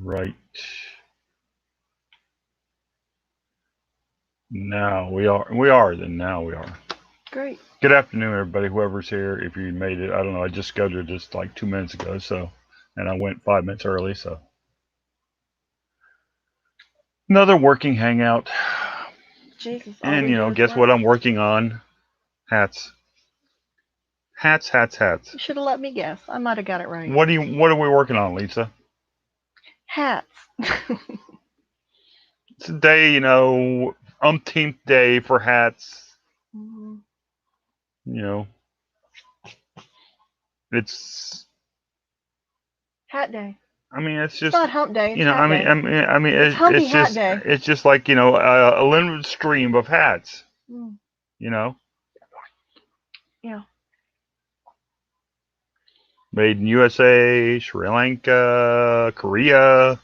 Right. Now we are. Now we are. Great. Good afternoon, everybody. Whoever's here, if you made it, I don't know. I just scheduled this like 2 minutes ago, and I went 5 minutes early, so another working hangout. Jesus. And guess what I'm working on? Hats. Hats. You should have let me guess. I might have got it right. What are we working on, Lisa? Hats. It's a day, umpteenth day for hats. Mhm. It's. Hat day. I mean, it's It's just. not hump day. It's hat I day. mean, It's humpy it's hat just, day. it's just like a limited stream of hats. Mm. Yeah. Made in USA, Sri Lanka, Korea,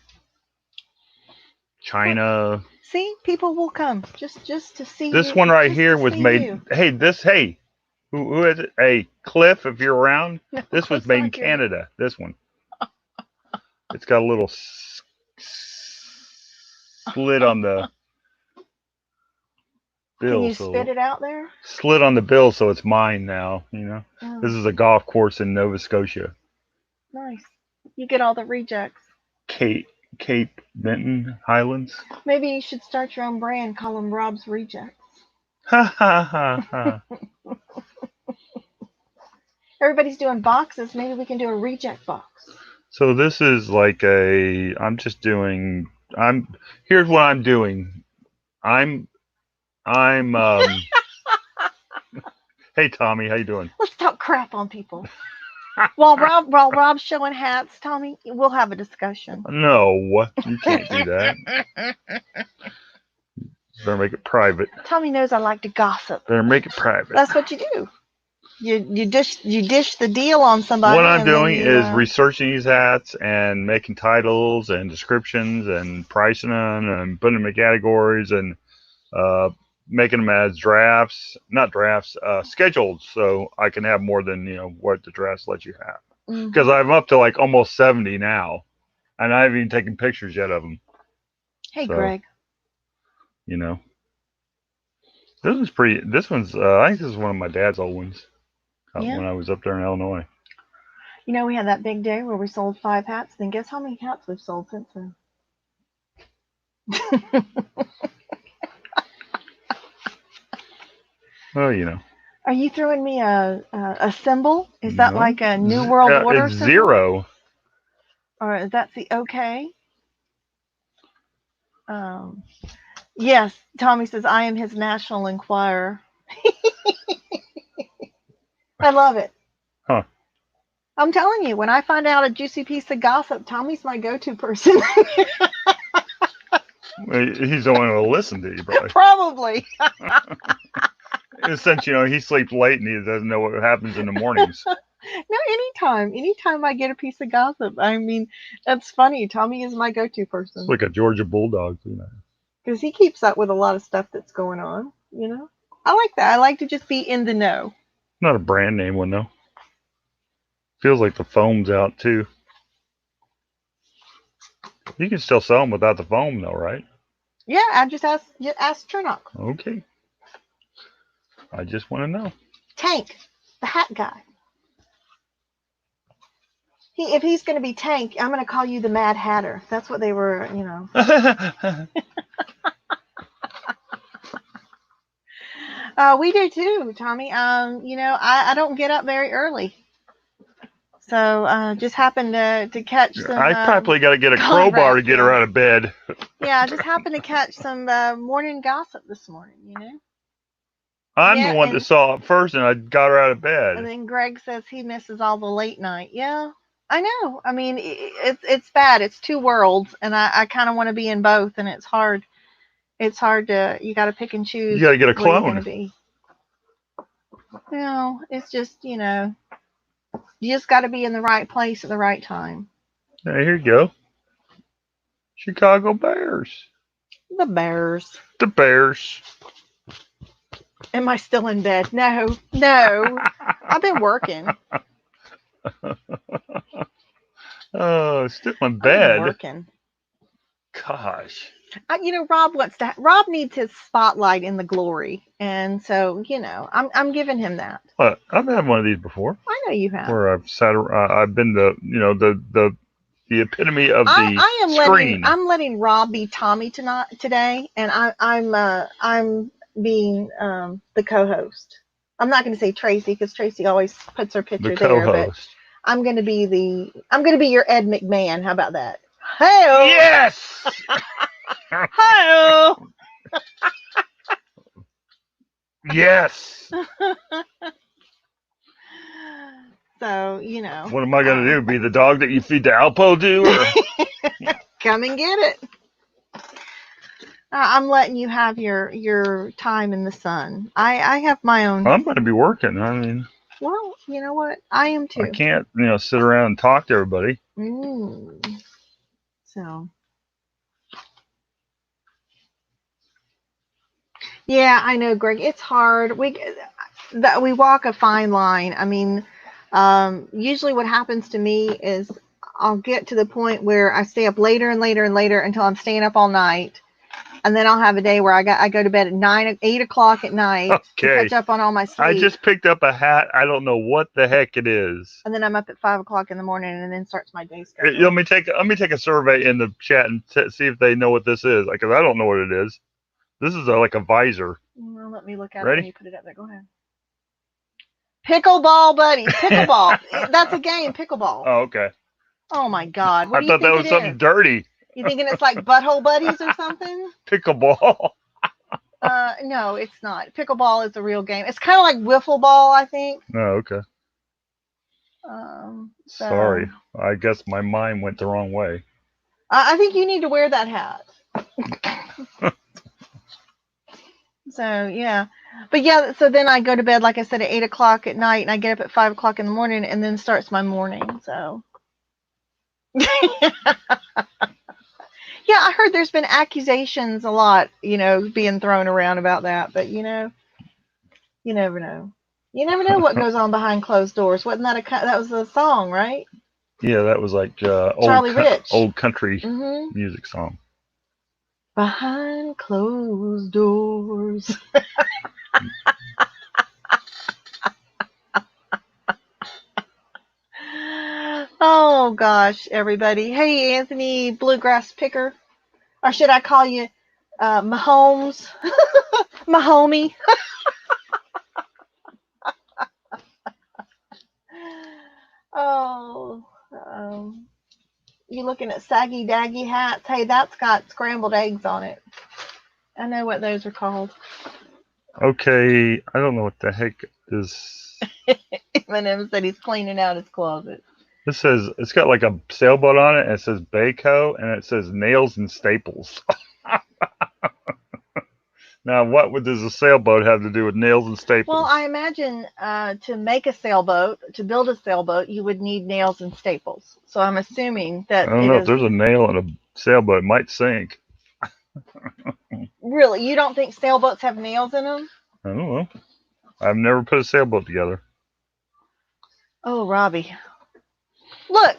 China. See, people will come just to see This you. one right just here to was see made. you. Hey, who is it? Hey, Cliff, if you're around, No, this was Cliff's made in not here. Canada. This one. It's got a little slit on the bill. Can you spit it out there? Slit on the bill, so it's mine now. Oh, This is a golf course in Nova Scotia. nice. You get all the rejects. Cape Benton Highlands. Maybe you should start your own brand. Call them Rob's Rejects. Ha ha ha ha. Everybody's doing boxes. Maybe we can do a reject box. So this is like here's what I'm doing. I'm Hey Tommy, how you doing? Let's talk crap on people. While Rob's showing hats, Tommy, we'll have a discussion. No, you can't do that. Better make it private. Tommy knows I like to gossip. Better make it private. That's what you do. You dish the deal on somebody. What I'm doing is researching these hats and making titles and descriptions and pricing them and putting them in categories and making them as scheduled, so I can have more than what the drafts let you have. Because I'm up to like almost 70 now, and I haven't even taken pictures yet of them. Hey, Greg. This one's pretty. This one's. I think this is one of my dad's old ones. Yeah. When I was up there in Illinois. We had that big day where we sold 5 hats. Then guess how many hats we've sold since then? Well, Are you throwing me a symbol? Is that like a New World Order it's symbol? 0. Or is that the okay? Yes, Tommy says, I am his National Enquirer. I love it. Huh. I'm telling you, when I find out a juicy piece of gossip, Tommy's my go-to person. He's the one who will listen to you, probably. Probably. Since, he sleeps late and he doesn't know what happens in the mornings. No, anytime I get a piece of gossip. I mean, that's funny. Tommy is my go-to person. It's like a Georgia Bulldog, Because he keeps up with a lot of stuff that's going on, I like that. I like to just be in the know. Not a brand name one, though. Feels like the foam's out, too. You can still sell them without the foam, though, right? Yeah, I just ask Chernock. Okay. I just want to know. Tank, the hat guy. If he's going to be Tank, I'm going to call you the Mad Hatter. That's what they were, We do too, Tommy. I don't get up very early. So just happened to catch some. I probably got to get a crowbar to get her out of bed. Yeah, I just happened to catch some morning gossip this morning, I'm the one that saw it first, and I got her out of bed. And then Greg says he misses all the late night. Yeah, I know. I mean, it's bad. It's two worlds, and I kind of want to be in both, and it's hard. It's hard to. You got to pick and choose. You got to get a clone. Where you're gonna be. It's just you just got to be in the right place at the right time. Hey, here you go. Chicago Bears. The Bears. The Bears. Am I still in bed? No. I've been working. Oh, still in bed. I've been working. Gosh. Rob needs his spotlight in the glory, and so I'm giving him that. I've had one of these before. I know you have. Where I've sat. I've been the epitome of the I am screen. I'm letting Rob be Tommy today, and I'm being the co-host. I'm not going to say Tracy because Tracy always puts her picture the co-host. there, but I'm going to be your Ed McMahon. How about that? Hey! Yes. Hi. Yes. So What am I going to do? Be the dog that you feed the Alpo to? Or? Come and get it. I'm letting you have your time in the sun. I have my own. I'm going to be working. I mean. Well, you know what? I am too. I can't, sit around and talk to everybody. So. Yeah, I know, Greg. It's hard. We walk a fine line. I mean, usually what happens to me is I'll get to the point where I stay up later and later and later until I'm staying up all night. And then I'll have a day where I go to bed at 8 o'clock at night to catch up on all my sleep. I just picked up a hat. I don't know what the heck it is. And then I'm up at 5 o'clock in the morning, and then starts my day schedule. Let me take a survey in the chat and see if they know what this is. Because I don't know what it is. This is like a visor. Well, let me look at it when you put it up there. Go ahead. Pickleball, buddy. Pickleball. That's a game. Pickleball. Oh, okay. Oh my God. I thought that was something dirty. You thinking it's like butthole buddies or something? Pickleball. No, it's not. Pickleball is a real game. It's kind of like wiffle ball, I think. Oh, okay. Sorry. I guess my mind went the wrong way. I think you need to wear that hat. So, yeah. But yeah, so then I go to bed, like I said, at 8 o'clock at night, and I get up at 5 o'clock in the morning, and then starts my morning, so. Yeah, I heard there's been accusations a lot, being thrown around about that, but, you never know. You never know what goes on behind closed doors. Wasn't that was a song, right? Yeah, that was like Charlie Rich. Old country music song. Behind closed doors. Oh gosh, everybody. Hey, Anthony Bluegrass Picker. Or should I call you Mahomes? Mahomie. Oh, you looking at saggy daggy hats? Hey, that's got scrambled eggs on it. I know what those are called. Okay, I don't know what the heck is. Eminem said he's cleaning out his closet. This says, it's got like a sailboat on it, and it says Baco, and it says nails and staples. Now, what does a sailboat have to do with nails and staples? Well, I imagine to make a sailboat, to build a sailboat, you would need nails and staples. So I'm assuming that. I don't know if there's a nail in a sailboat. It might sink. Really? You don't think sailboats have nails in them? I don't know. I've never put a sailboat together. Oh, Robbie. Look,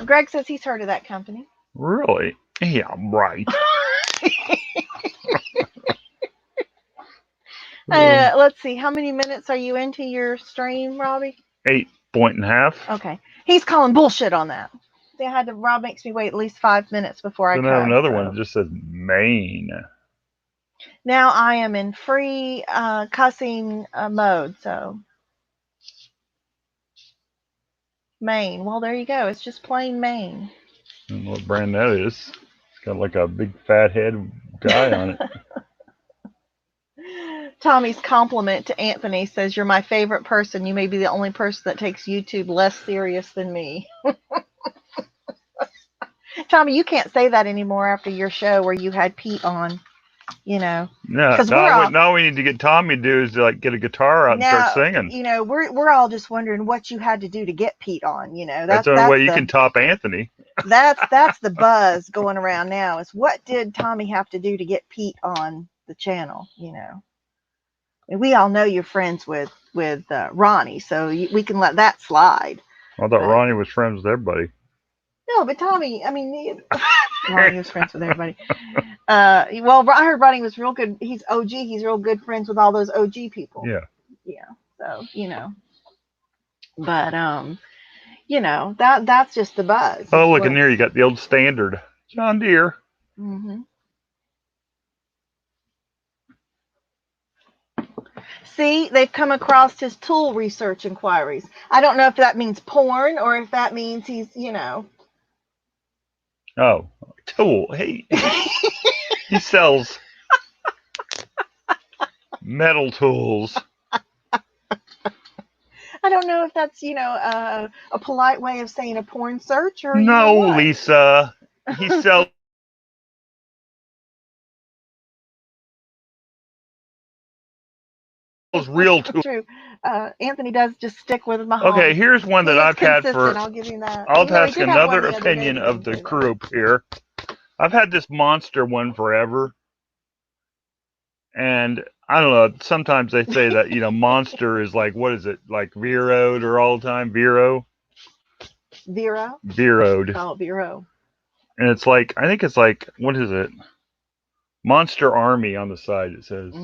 Greg says he's heard of that company. Really? Yeah, right. Let's see. How many minutes are you into your stream, Robbie? 8.5. Okay. He's calling bullshit on that. See, Rob makes me wait at least 5 minutes before I cut. Then I have another one that just says Maine. Now I am in free cussing mode, so. Maine. Well, there you go. It's just plain Maine. I don't know what brand that is. It's got like a big fat head guy on it. Tommy's compliment to Anthony says, "You're my favorite person. You may be the only person that takes YouTube less serious than me." Tommy, you can't say that anymore after your show where you had Pete on. No, all we need to get Tommy to do is to get a guitar out and start singing. We're all just wondering what you had to do to get Pete on. That's the only way you can top Anthony. That's the buzz going around now. Is what did Tommy have to do to get Pete on the channel? And we all know you're friends with Ronnie, so we can let that slide. I thought Ronnie was friends with everybody. No, but Tommy, I mean, Ronnie was friends with everybody. Well, I heard Ronnie was real good. He's OG. He's real good friends with all those OG people. Yeah. Yeah. So but that's just the buzz. Oh, look in there. You got the old standard John Deere. Mm-hmm. See, they've come across his tool research inquiries. I don't know if that means porn or if that means he's. Oh, tool. He sells metal tools. I don't know if that's a polite way of saying a porn search or No, what. Lisa. He sells real tools. True. Anthony does just stick with Okay, Mahoney. here's one that He is I've had consistent. for. I'll give you that. I'll He ask did have one another the other day opinion that of the didn't say that. group here. I've had this monster one forever, and I don't know. Sometimes they say that monster is like, what is it, like Vero'd or all the time Vero? Vero? Vero'd, Oh, Vero. and it's like, I think it's like, what is it? Monster Army on the side. It says.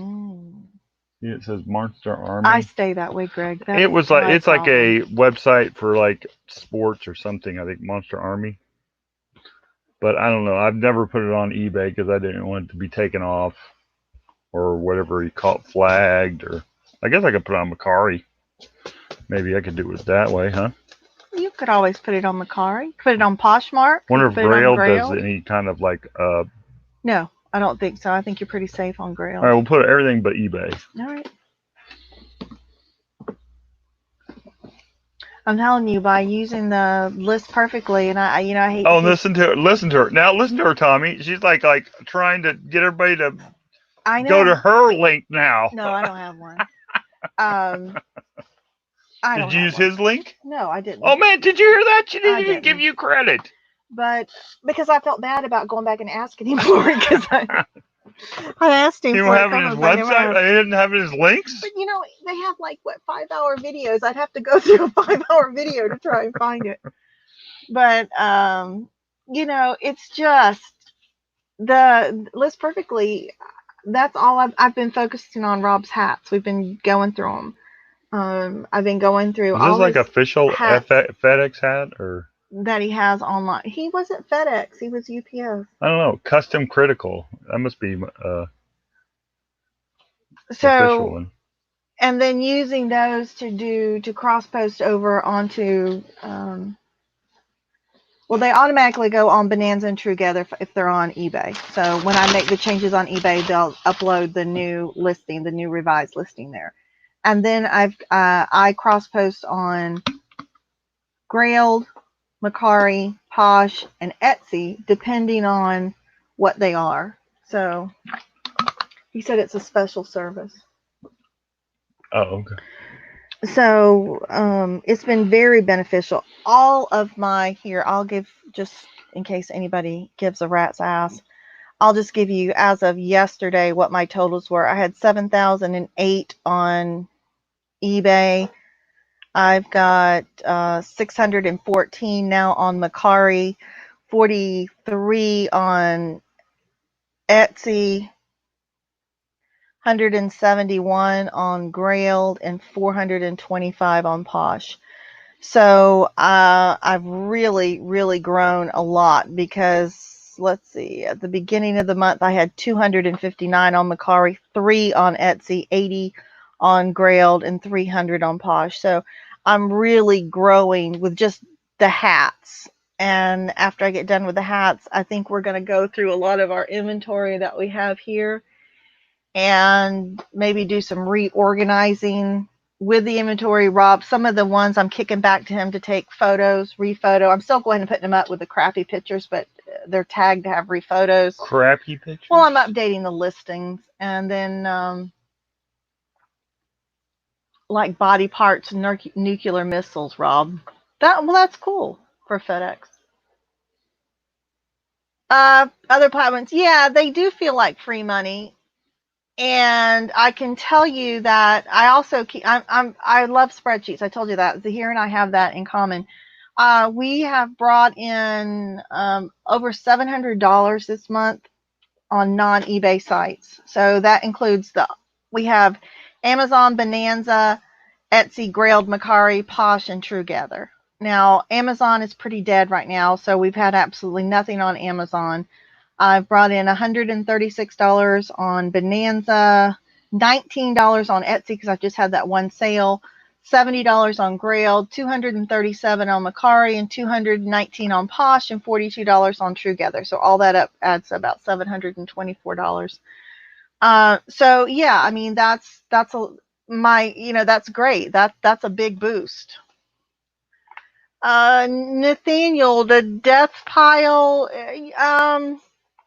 Yeah, it says Monster Army. I stay that way, Greg. That It is was like, my it's like problem. a website for like sports or something. I think Monster Army. But I don't know. I've never put it on eBay because I didn't want it to be taken off or whatever you call it, flagged. Or I guess I could put it on Macari. Maybe I could do it that way, huh? You could always put it on Macari. Put it on Poshmark. Wonder You if could put it on Grail does Grail. any kind of like. No, I don't think so. I think you're pretty safe on Grail. All right, we'll put everything but eBay. All right. I'm telling you, by using the list perfectly, and I hate. Oh, listen to her. Now listen to her, Tommy. She's like trying to get everybody to go to her link now. No, I don't have one. Did you use his link? No, I didn't. Oh man, did you hear that? She didn't even give you credit. But because I felt bad about going back and asking him for it, because I asked him. You don't have it in his website? I didn't have it in his links. But they have like 5-hour videos. I'd have to go through a 5-hour video to try and find it. But it's just the list perfectly. That's all I've been focusing on. Rob's hats. We've been going through them. I've been going through. Is this like official FedEx hat or that he has online? He wasn't FedEx. He was UPS. I don't know. Custom Critical. That must be official one. And then using those to cross post over onto. Well, they automatically go on Bonanza and Trugether if they're on eBay. So when I make the changes on eBay, they'll upload the new listing, the new revised listing there. And then I cross post on Grailed, Macari, Posh, and Etsy, depending on what they are. So he said it's a special service. Oh, okay. So it's been very beneficial. All of my I'll give, just in case anybody gives a rat's ass, I'll just give you as of yesterday what my totals were. I had 7,008 on eBay. I've got 614 now on Macari, 43 on Etsy, 171 on Grailed, and 425 on Posh. So I've really, really grown a lot because, let's see, at the beginning of the month I had 259 on Macari, 3 on Etsy, 80 on Grailed, and 300 on Posh. So I'm really growing with just the hats. And after I get done with the hats, I think we're going to go through a lot of our inventory that we have here and maybe do some reorganizing with the inventory. Rob, some of the ones I'm kicking back to him to take photos, rephoto. I'm still going to put them up with the crappy pictures, but they're tagged to have rephotos. Crappy pictures? Well, I'm updating the listings. And then like body parts, nuclear missiles, Rob. That's cool for FedEx. Other platforms, yeah, they do feel like free money. And I can tell you that I also I love spreadsheets. I told you that. Zahir and I have that in common. We have brought in over $700 this month on non-eBay sites. So that includes we have Amazon Bonanza, Etsy, Grailed, Macari, Posh, and True Gather. Now, Amazon is pretty dead right now, so we've had absolutely nothing on Amazon. I've brought in $136 on Bonanza, $19 on Etsy because I've just had that one sale, $70 on Grailed, $237 on Macari, and $219 on Posh, and $42 on True Gather. So all that up adds about $724. So yeah, I mean that's that's great. That's a big boost. Nathaniel, the death pile.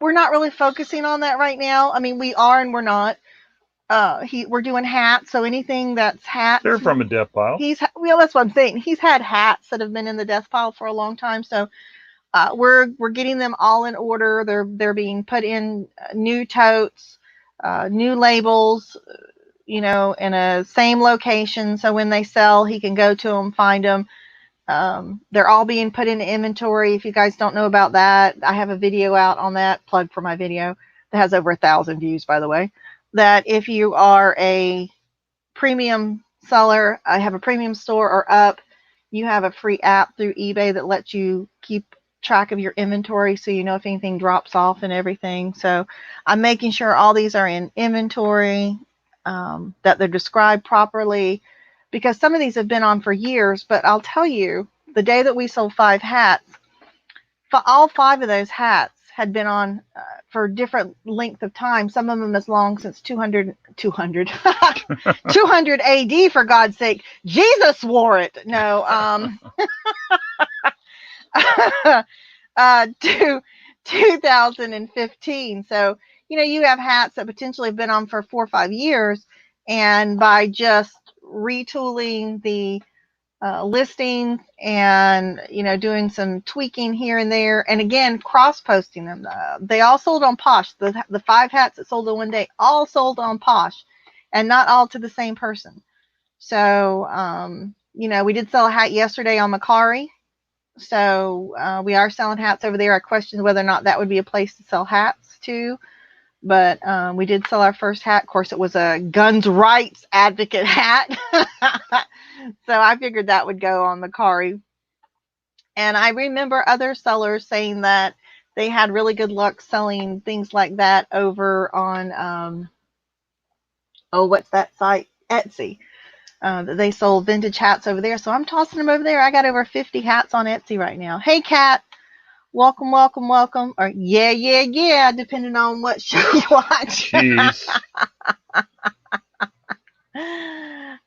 We're not really focusing on that right now. I mean, we are and we're not. We're doing hats, so anything that's hats. They're from a death pile. That's what I'm saying. He's had hats that have been in the death pile for a long time, so we're getting them all in order. They're being put in new totes, new labels, in a same location, so when they sell, he can go to them, find them. They're all being put into inventory. If you guys don't know about that, I have a video out on that, plug for my video, that has over 1,000 views, by the way, that if you are a premium seller, I have a premium store or up, you have a free app through eBay that lets you keep track of your inventory so you know if anything drops off and everything. So I'm making sure all these are in inventory, that they're described properly, because some of these have been on for years. But I'll tell you, the day that we sold 5 hats, all 5 of those hats had been on for different length of time. Some of them as long since 200 AD, for God's sake. Jesus wore it. No, to 2015. So, you have hats that potentially have been on for 4 or 5 years, and by just retooling the listings and doing some tweaking here and there, and again cross-posting them, they all sold on Posh. The 5 hats that sold in one day all sold on Posh, and not all to the same person. So we did sell a hat yesterday on Macari. So we are selling hats over there. I questioned whether or not that would be a place to sell hats to, but we did sell our first hat. Of course, it was a guns rights advocate hat. So I figured that would go on Macari. And I remember other sellers saying that they had really good luck selling things like that over on, what's that site? Etsy. They sold vintage hats over there. So I'm tossing them over there. I got over 50 hats on Etsy right now. Hey, Kat. Welcome, welcome, welcome. Or yeah, depending on what show you watch. Jeez.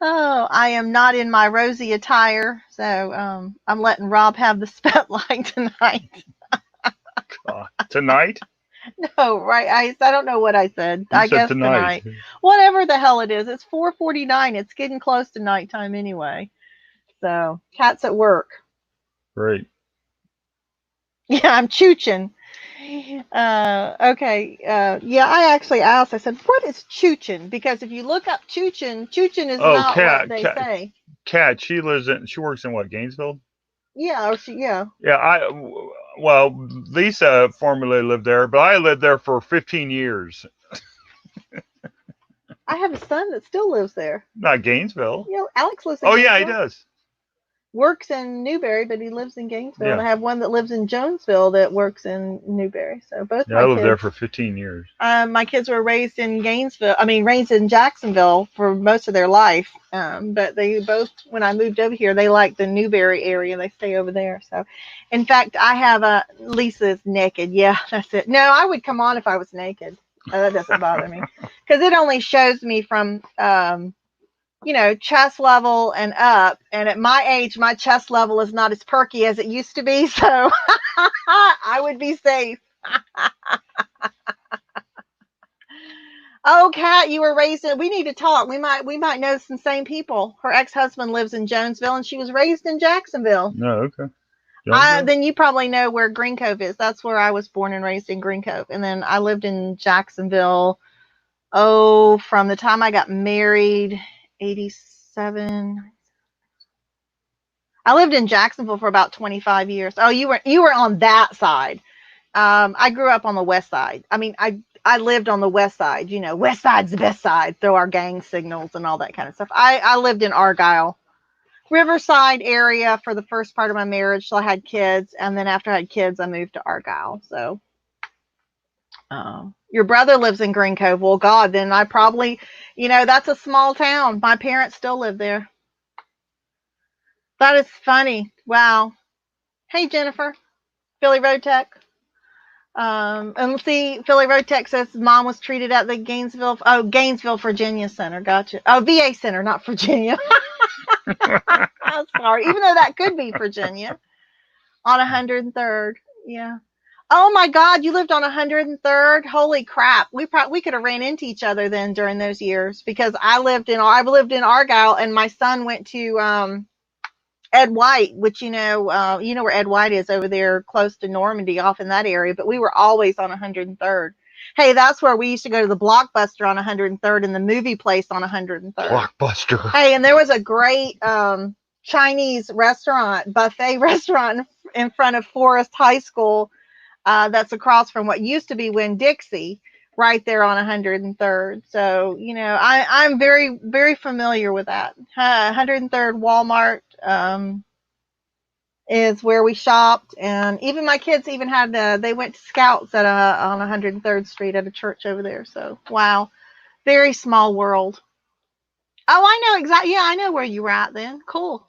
Oh, I am not in my rosy attire, so I'm letting Rob have the spotlight tonight. Tonight? No, right? I don't know what I said. You I said guess tonight. Whatever the hell it is. It's 4:49. It's getting close to nighttime anyway. So, Cat's at work. Great. Yeah, I'm chooching. Okay. Yeah, I actually asked. I said, "What is chooching?" Because if you look up chooching is not what they say. Kat, she works in what, Gainesville? Yeah. Yeah. Yeah, well, Lisa formerly lived there, but I lived there for 15 years. I have a son that still lives there. Not Gainesville. Alex lives in Gainesville. Gainesville. Yeah, he does. Works in Newberry, but he lives in Gainesville. Yeah. And I have one that lives in Jonesville that works in Newberry. So both my kids. I lived there for 15 years. My kids were raised in raised in Jacksonville for most of their life. But they both, when I moved over here, they like the Newberry area. They stay over there. So, in fact, I have Lisa's naked. Yeah, that's it. No, I would come on if I was naked. That doesn't bother me, because it only shows me from chest level and up. And at my age, my chest level is not as perky as it used to be. So I would be safe. Oh, Kat, you were raised in. We need to talk. We might know some same people. Her ex-husband lives in Jonesville, and she was raised in Jacksonville. No, okay. Then you probably know where Green Cove is. That's where I was born and raised, in Green Cove. And then I lived in Jacksonville, from the time I got married, 87. I lived in Jacksonville for about 25 years. Oh, you were on that side. I grew up on the west side. I mean, I lived on the west side. You know, west side's the best side. Throw our gang signals and all that kind of stuff. I lived in Argyle, Riverside area for the first part of my marriage till I had kids, and then after I had kids, I moved to Argyle. So, your brother lives in Green Cove. Well, God, then I probably, that's a small town. My parents still live there. That is funny. Wow. Hey, Jennifer, Philly Road Tech. And let's see, Philly Road Tech says mom was treated at the Gainesville, Virginia Center. Gotcha. Oh, VA Center, not Virginia. I'm sorry. Even though that could be Virginia on 103rd. Yeah. Oh my God, you lived on 103rd. Holy crap. We could have ran into each other then during those years because I lived in Argyle and my son went to Ed White, which you know where Ed White is over there close to Normandy off in that area, but we were always on 103rd. Hey, that's where we used to go to the Blockbuster on 103rd and the movie place on 103rd. Blockbuster. Hey, and there was a great Chinese buffet restaurant in front of Forest High School that's across from what used to be Winn-Dixie, right there on 103rd. So, I'm very, very familiar with that. 103rd Walmart is where we shopped. And even my kids they went to Scouts on 103rd Street at a church over there. So, wow. Very small world. Oh, I know exactly. Yeah, I know where you were at then. Cool.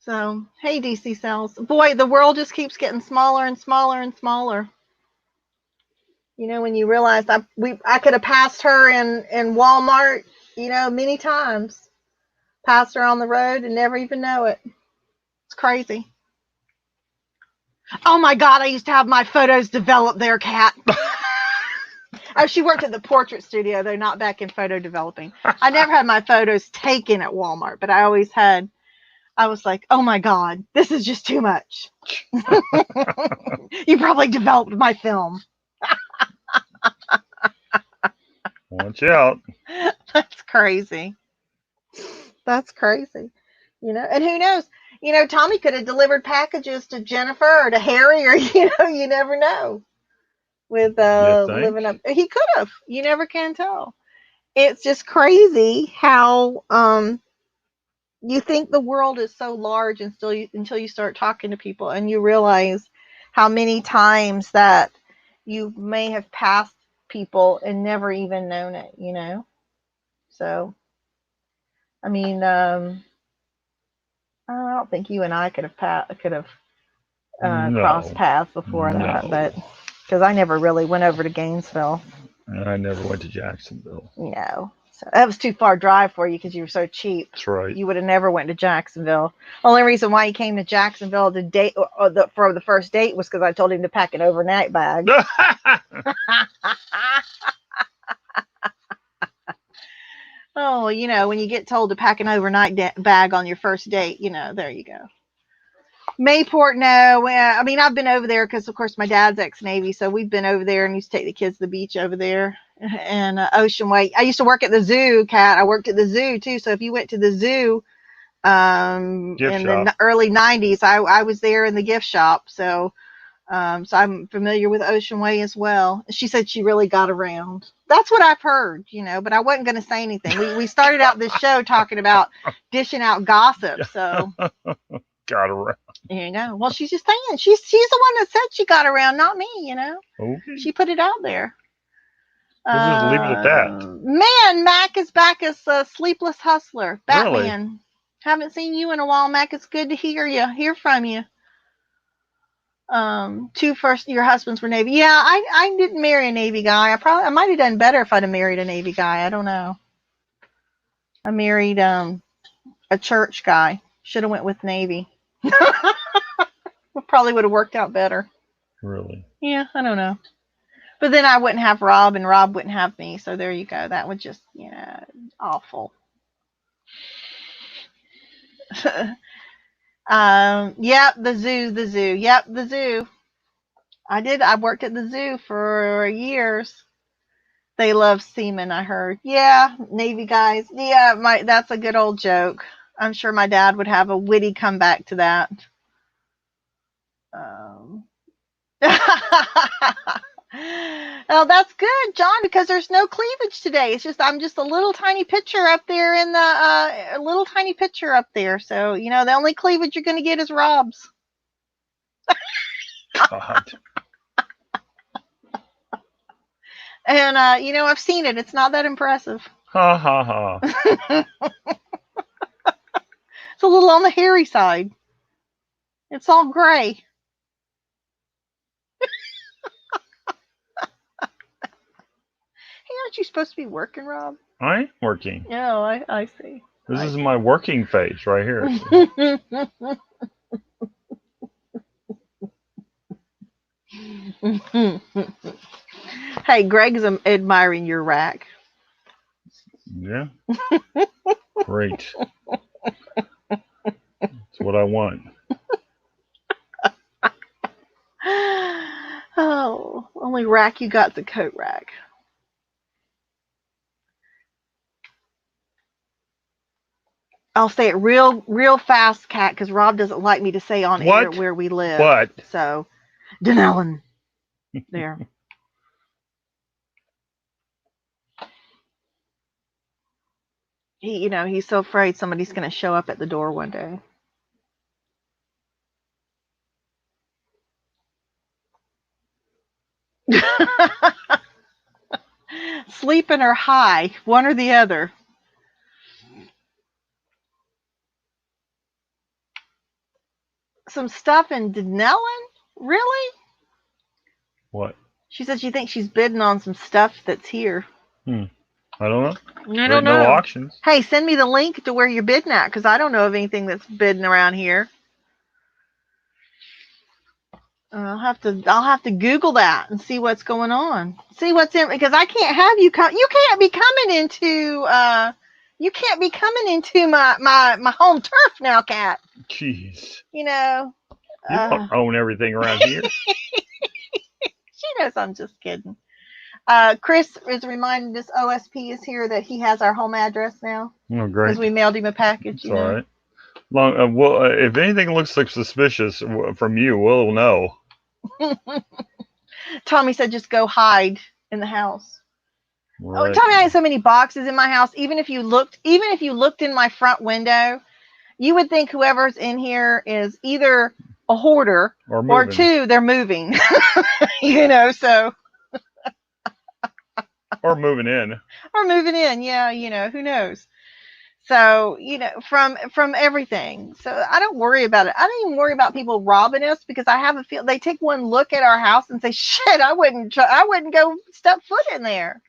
So, hey, DC Cells. Boy, the world just keeps getting smaller and smaller and smaller. When you realize I could have passed her in Walmart, many times. Passed her on the road and never even know it. It's crazy. Oh my God, I used to have my photos developed there, Kat. Oh, she worked at the portrait studio, though, not back in photo developing. I never had my photos taken at Walmart, but I was like, oh my God, this is just too much. You probably developed my film. Watch out. That's crazy. That's crazy. And who knows? Tommy could have delivered packages to Jennifer or to Harry or, you never know. With living up, he could have. You never can tell. It's just crazy how you think the world is so large and until you start talking to people and you realize how many times that you may have passed people and never even known it, So, I mean, I don't think you and I could have crossed paths before that, but because I never really went over to Gainesville. And I never went to Jacksonville. No. So that was too far drive for you because you were so cheap. That's right. You would have never went to Jacksonville. Only reason why he came to Jacksonville to date for the first date was because I told him to pack an overnight bag. Oh, when you get told to pack an overnight bag on your first date, there you go. Mayport, no. I mean, I've been over there because, of course, my dad's ex-Navy, so we've been over there and used to take the kids to the beach over there. And Ocean Way. I used to work at the zoo, Kat. I worked at the zoo, too. So if you went to the zoo in the early 90s, I was there in the gift shop. So I'm familiar with Ocean Way as well. She said she really got around. That's what I've heard, but I wasn't going to say anything. We started out this show talking about dishing out gossip, so... Got around. Well, she's just saying. She's the one that said she got around, not me, Okay. She put it out there. We'll just leave it at that. Man, Mac is back as a sleepless hustler. Batman. Really? Haven't seen you in a while, Mac. It's good to hear from you. Your husbands were Navy. Yeah, I didn't marry a Navy guy. I might have done better if I'd have married a Navy guy. I don't know. I married a church guy. Should have went with Navy. Probably would have worked out better. Really? Yeah, I don't know. But then I wouldn't have Rob, and Rob wouldn't have me. So there you go. That would just, awful. Yep, the zoo. Yep, the zoo. I worked at the zoo for years. They love seamen, I heard. Yeah, Navy guys. Yeah, that's a good old joke. I'm sure my dad would have a witty comeback to that. Oh, that's good, John, because there's no cleavage today. It's just I'm just a little tiny picture up there in the a little tiny picture up there. So the only cleavage you're going to get is Rob's. God. And I've seen it. It's not that impressive. Ha ha ha. It's a little on the hairy side. It's all gray. Hey, aren't you supposed to be working, Rob? I ain't working. No, I see. This is my working face right here. Hey, Greg's admiring your rack. Yeah. Great. That's what I want. Oh, only rack you got's a coat rack. I'll say it real fast, Kat, because Rob doesn't like me to say on air where we live. What? So, Denellen. There. He's so afraid somebody's going to show up at the door one day. Sleeping or high, one or the other. Some stuff in Denellen? Really? What? She said she thinks she's bidding on some stuff that's here. I don't know. I don't know. No auctions. Hey, send me the link to where you're bidding at, because I don't know of anything that's bidding around here. I'll have to Google that and see what's going on. See what's in, because I can't have you come. You can't be coming into my home turf now, Kat. Jeez. You don't own everything around here. She knows I'm just kidding. Chris is reminding us OSP is here that he has our home address now. Oh, great. Because we mailed him a package. It's all right. Well, if anything looks like suspicious from you, we'll know. Tommy said just go hide in the house. Right. Oh, Tommy, I have so many boxes in my house. Even if you looked in my front window, you would think whoever's in here is either a hoarder or two, they're moving. So. Or moving in. Yeah, who knows? So, from everything. So I don't worry about it. I don't even worry about people robbing us, because I have a feel they take one look at our house and say, shit, I wouldn't go step foot in there.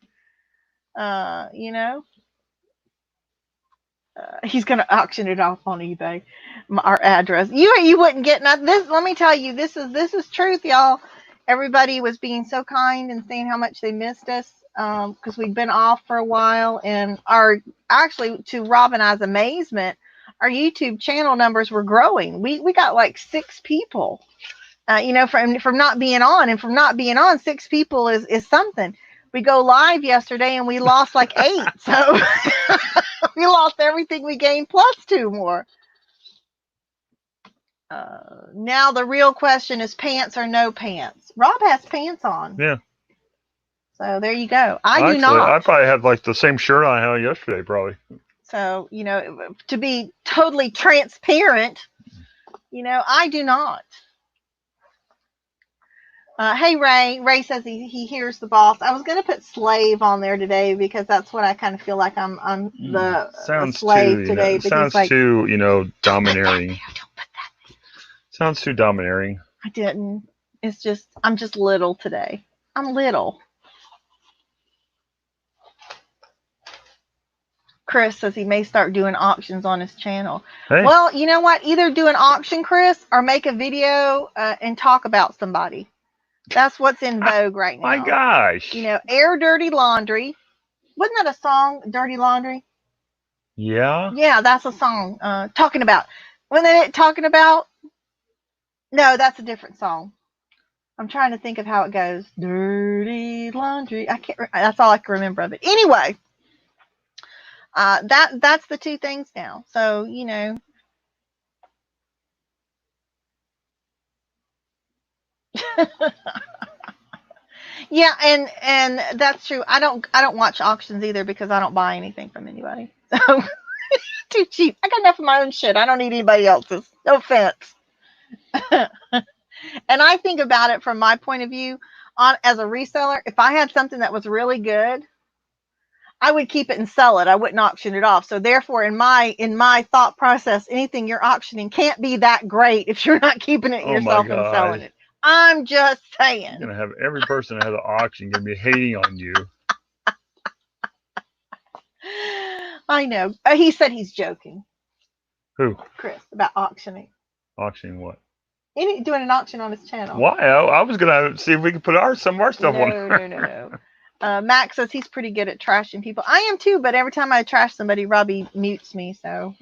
He's going to auction it off on eBay. Our address. You wouldn't get nothing. Let me tell you, this is truth, y'all. Everybody was being so kind and saying how much they missed us, because we'd been off for a while, and to Rob and I's amazement, our YouTube channel numbers were growing. We got like 6 people, from not being on, and from not being on, 6 people is something. We go live yesterday and we lost like 8, so we lost everything we gained plus 2 more. Now the real question is pants or no pants. Rob has pants on. Yeah. So there you go. I do not. I probably had like the same shirt I had yesterday, probably. So, to be totally transparent, I do not. Hey, Ray. Ray says he hears the boss. I was going to put slave on there today, because that's what I kind of feel like I'm the slave today. Sounds too, domineering. Don't put that there. Sounds too domineering. I didn't. It's just, I'm just little today. I'm little. Chris says he may start doing auctions on his channel. Hey. Well, you know what? Either do an auction, Chris, or make a video and talk about somebody. That's what's in vogue right now. My gosh. Air dirty laundry. Wasn't that a song, Dirty Laundry? Yeah. Yeah, that's a song. Talking about. Wasn't it talking about? No, that's a different song. I'm trying to think of how it goes. Dirty laundry. I can't. That's all I can remember of it. Anyway. That's the two things now. So yeah, and that's true. I don't watch auctions either because I don't buy anything from anybody. So too cheap. I got enough of my own shit. I don't need anybody else's. No offense. And I think about it from my point of view on as a reseller. If I had something that was really good, I would keep it and sell it. I wouldn't auction it off. So therefore, in my thought process, anything you're auctioning can't be that great if you're not keeping it Oh my yourself and selling God. it. I'm just You're saying. gonna have every person that has an auction gonna be hating on you. I know. He said he's joking, Who? Chris, about auctioning. Auctioning what? Doing an auction on his channel. Why? I was gonna see if we could put some of our stuff on. No, no, no, no. Max says he's pretty good at trashing people. I am too, but every time I trash somebody, Robbie mutes me. So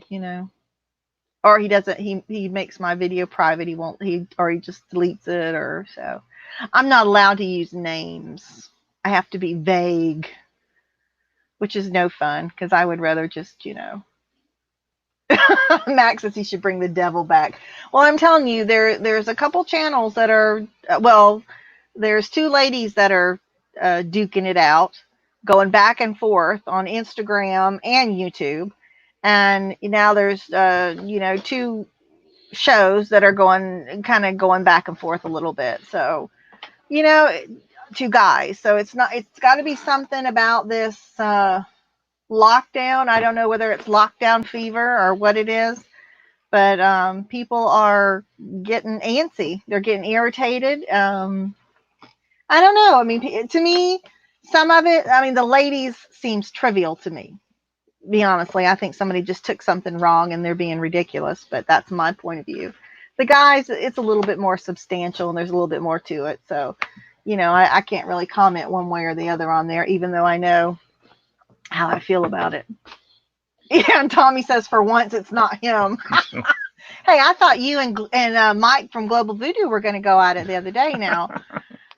or he doesn't. He makes my video private. He won't. He just deletes it or so. I'm not allowed to use names. I have to be vague, which is no fun because I would rather just Max says he should bring the devil back. Well, I'm telling you, there's a couple channels that are there's two ladies that are duking it out, going back and forth on Instagram and YouTube, and now there's two shows that are going back and forth a little bit. So you know, two guys. So it's not. It's got to be something about this lockdown. I don't know whether it's lockdown fever or what it is, but people are getting antsy. They're getting irritated. I don't know. I mean, to me, some of it. I mean, the ladies seems trivial to me. Be honestly, I think somebody just took something wrong and they're being ridiculous. But that's my point of view. The guys, it's a little bit more substantial and there's a little bit more to it. So, I can't really comment one way or the other on there, even though I know how I feel about it. Yeah, and Tommy says for once it's not him. Hey, I thought you and Mike from Global Voodoo were going to go at it the other day. Now,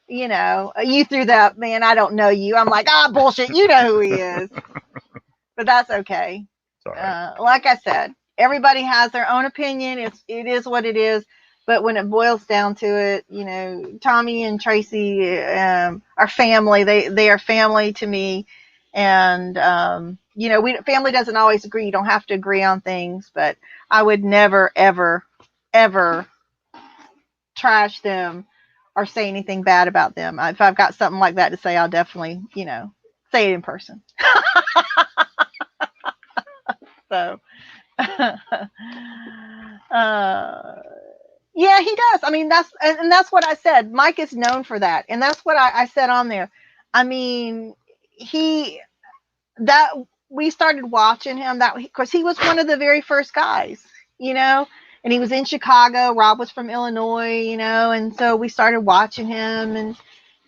you threw that, man. I don't know you. I'm like, bullshit. You know who he is, but that's okay. It's all right. Like I said, everybody has their own opinion. It is what it is. But when it boils down to it, Tommy and Tracy are family. They are family to me, and family doesn't always agree. You don't have to agree on things, but I would never, ever, ever trash them or say anything bad about them. If I've got something like that to say, I'll definitely, say it in person. So, yeah, he does. I mean, that's what I said. Mike is known for that, and that's what I said on there. I mean, that we started watching him that because he was one of the very first guys, and he was in Chicago. Rob was from Illinois, and so we started watching him,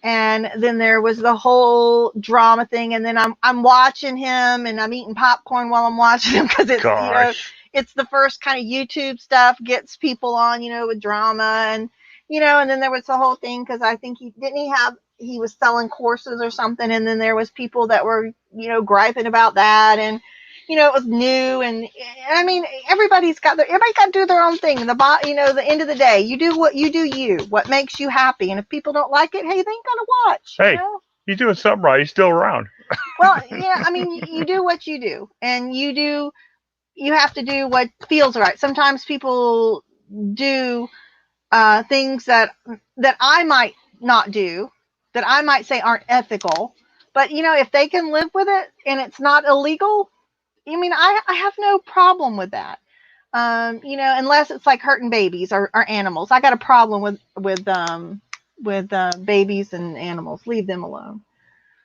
and then there was the whole drama thing, and then I'm watching him, and I'm eating popcorn while I'm watching him because it's it's the first kind of YouTube stuff gets people on, with drama, and then there was the whole thing because I think he was selling courses or something, and then there was people that were griping about that, and it was new, and I mean everybody got to do their own thing. And the end of the day, you do what you do, what makes you happy, and if people don't like it, hey, they ain't gonna watch. Hey, you're doing something right. He's still around. Well, yeah, I mean you do what you do, and you have to do what feels right. Sometimes people do things that I might not do, that I might say aren't ethical, but if they can live with it and it's not illegal, I mean, I have no problem with that. Unless it's like hurting babies or animals. I got a problem with babies and animals. Leave them alone.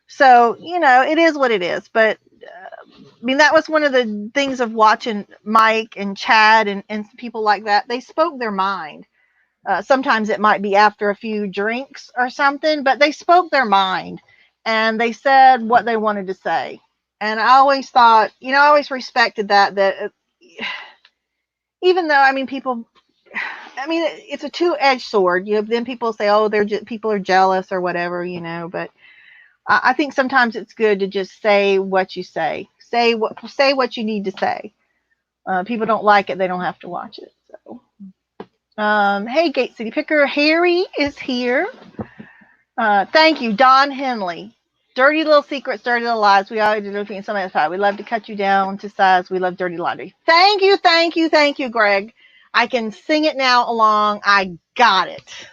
So, it is what it is. But, I mean, that was one of the things of watching Mike and Chad and people like that. They spoke their mind. Sometimes it might be after a few drinks or something, but they spoke their mind and they said what they wanted to say. And I always thought, I always respected that even though, I mean, it's a two-edged sword. Then people say, oh, people are jealous or whatever, but I think sometimes it's good to just say what you say. Say what you need to say. People don't like it, they don't have to watch it. So, hey, Gate City Picker, Harry is here. Thank you, Don Henley. Dirty little secrets, dirty little lies. We always do looking somebody else's pie. We love to cut you down to size. We love dirty laundry. Thank you, thank you, thank you, Greg. I can sing it now along. I got it.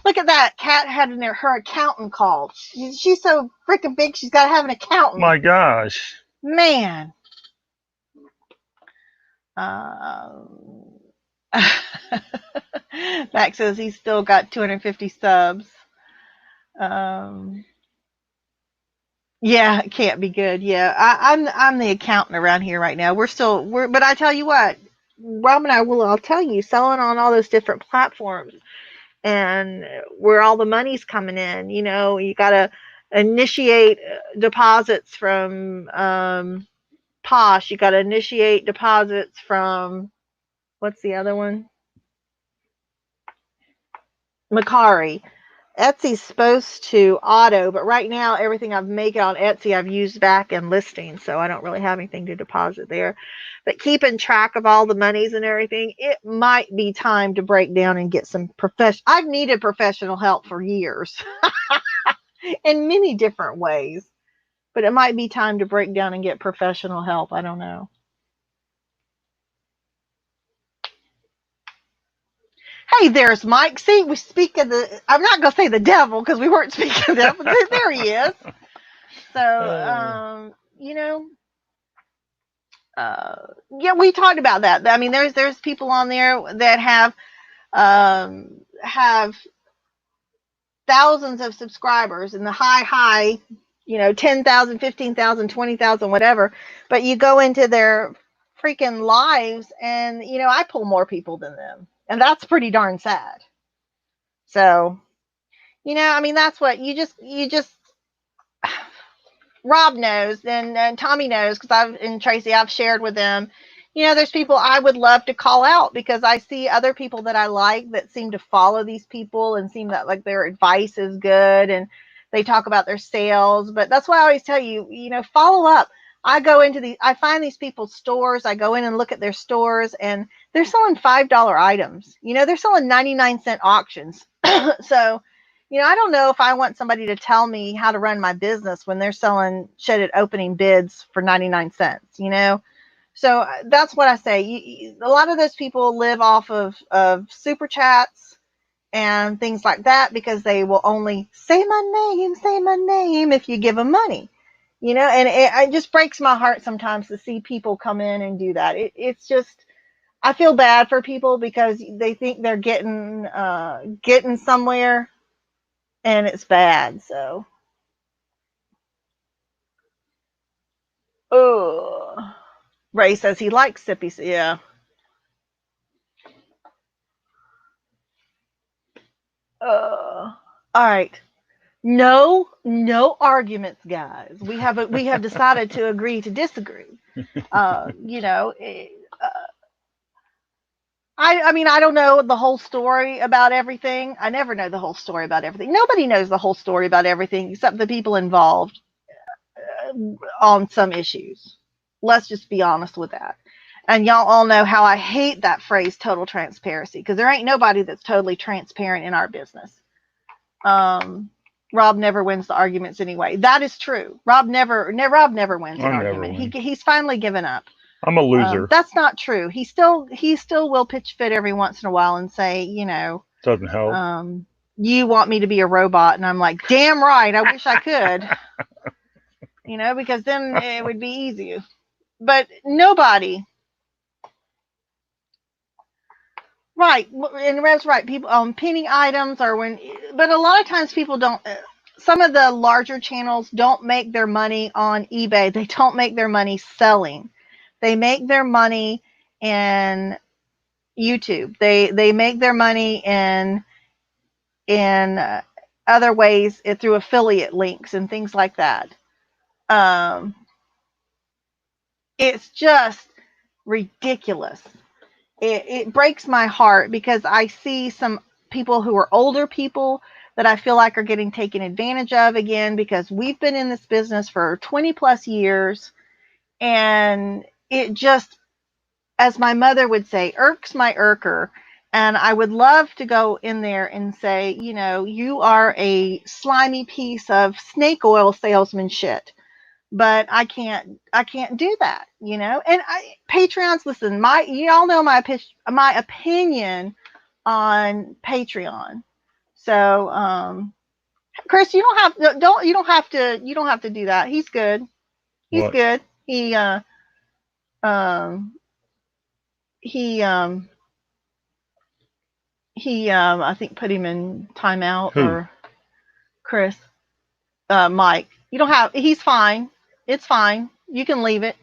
Look at that. Kat had her accountant called. She's so freaking big, she's got to have an accountant. My gosh. Man. Max says he's still got 250 subs. Yeah, it can't be good. Yeah, I'm the accountant around here right now. But I tell you what, Rob and I'll tell you, selling on all those different platforms and where all the money's coming in. You know, you got to initiate deposits from Posh. You got to initiate deposits from, what's the other one? Macari. Etsy's supposed to auto, but right now everything I've made on Etsy I've used back in listings, so I don't really have anything to deposit there. But keeping track of all the monies and everything, it might be time to break down and get some I've needed professional help for years in many different ways, but it might be time to break down and get professional help. I don't know. Hey, there's Mike. See, we speak of I'm not going to say the devil because we weren't speaking of that, but there he is. So, you know, yeah, we talked about that. I mean, there's people on there that have thousands of subscribers and the high, you know, 10,000, 15,000, 20,000, whatever. But you go into their freaking lives and, you know, I pull more people than them. And that's pretty darn sad. So, you know, I mean, that's what you just, Rob knows and Tommy knows because Tracy, I've shared with them, you know, there's people I would love to call out because I see other people that I like that seem to follow these people and seem that like their advice is good and they talk about their sales. But that's why I always tell you, you know, follow up. I find these people's stores. I go in and look at their stores and they're selling $5 items. You know, they're selling 99-cent auctions. So, you know, I don't know if I want somebody to tell me how to run my business when they're selling shit at opening bids for 99 cents, you know? So that's what I say. A lot of those people live off of super chats and things like that because they will only say my name if you give them money. You know, and it just breaks my heart sometimes to see people come in and do that. It's just, I feel bad for people because they think they're getting somewhere, and it's bad. So, Ray says he likes sippy. Yeah. All right. No arguments, guys. We have decided to agree to disagree. You know, I mean, I don't know the whole story about everything. I never know the whole story about everything. Nobody knows the whole story about everything except the people involved on some issues. Let's just be honest with that. And y'all all know how I hate that phrase, total transparency, because there ain't nobody that's totally transparent in our business. Rob never wins the arguments anyway. That is true. Rob never wins an argument. He's finally given up. I'm a loser. That's not true. He still will pitch fit every once in a while and say, you know, doesn't help. You want me to be a robot, and I'm like, damn right. I wish I could. You know, because then it would be easier. But nobody. Right, and Rev's right. People pinning items but a lot of times people don't. Some of the larger channels don't make their money on eBay. They don't make their money selling. They make their money in YouTube. They make their money in other ways through affiliate links and things like that. It's just ridiculous. It breaks my heart because I see some people who are older people that I feel like are getting taken advantage of again because we've been in this business for 20 plus years And it just, as my mother would say, irks my irker. And I would love to go in there and say, you are a slimy piece of snake oil salesman shit. But I can't do that, And Patreons, listen, y'all know my opinion on Patreon. So, Chris, you don't have to do that. He's good. He's What? good. Um, he, I think put him in timeout Who? or Chris, Mike. He's fine. It's fine. You can leave it.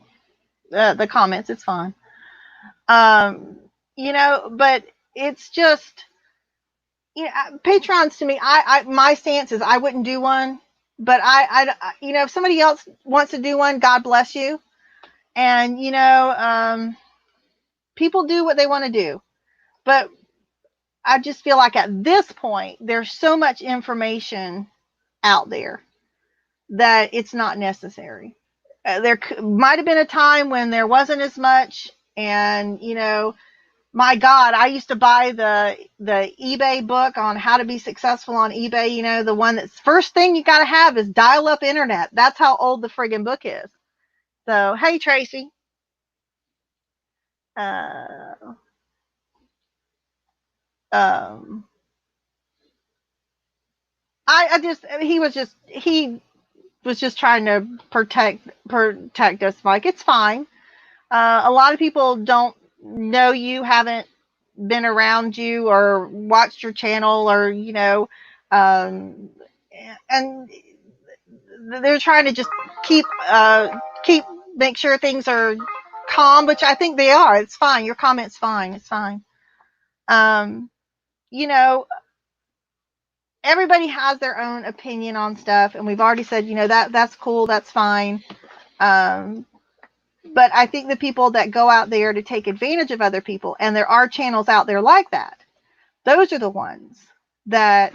The comments, it's fine. But it's just, patrons to me, my stance is I wouldn't do one, but if somebody else wants to do one, God bless you. And, people do what they want to do. But I just feel like at this point, there's so much information out there that it's not necessary. There might have been a time when there wasn't as much. And, my God, I used to buy the eBay book on how to be successful on eBay. The one that's first thing you got to have is dial up internet. That's how old the friggin' book is. So, hey, Tracy. Uh, um, he was just trying to protect us, Mike. It's fine. A lot of people don't know you, haven't been around you or watched your channel, or um, and they're trying to just keep make sure things are calm, which I think they are. It's fine. Your comment's fine. It's fine. Um, you know, Everybody has their own opinion on stuff, and we've already said, that's cool, that's fine. Um, but I think the people that go out there to take advantage of other people, and there are channels out there like that, those are the ones that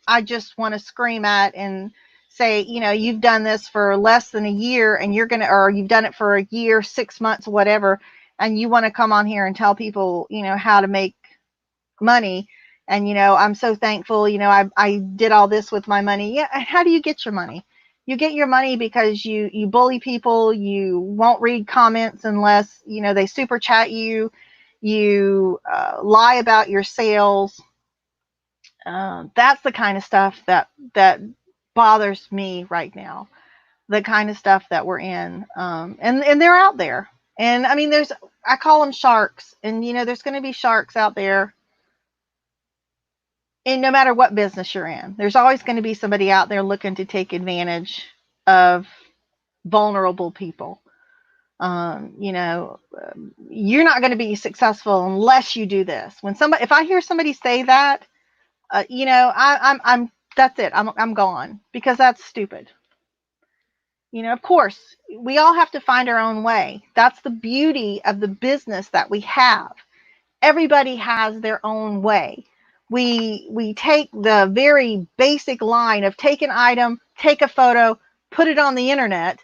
I just want to scream at and say, you've done this for less than a year, and or you've done it for a year, 6 months, whatever, and you want to come on here and tell people, how to make money. And, I'm so thankful, I did all this with my money. Yeah. How do you get your money? You get your money because you bully people. You won't read comments unless, they super chat you. You lie about your sales. That's the kind of stuff that bothers me right now. The kind of stuff that we're in. And they're out there. And I mean, I call them sharks, and, there's going to be sharks out there. And no matter what business you're in, there's always going to be somebody out there looking to take advantage of vulnerable people. You're not going to be successful unless you do this. If I hear somebody say that, I'm that's it. I'm gone, because that's stupid. Of course, we all have to find our own way. That's the beauty of the business that we have. Everybody has their own way. We take the very basic line of take an item, take a photo, put it on the internet,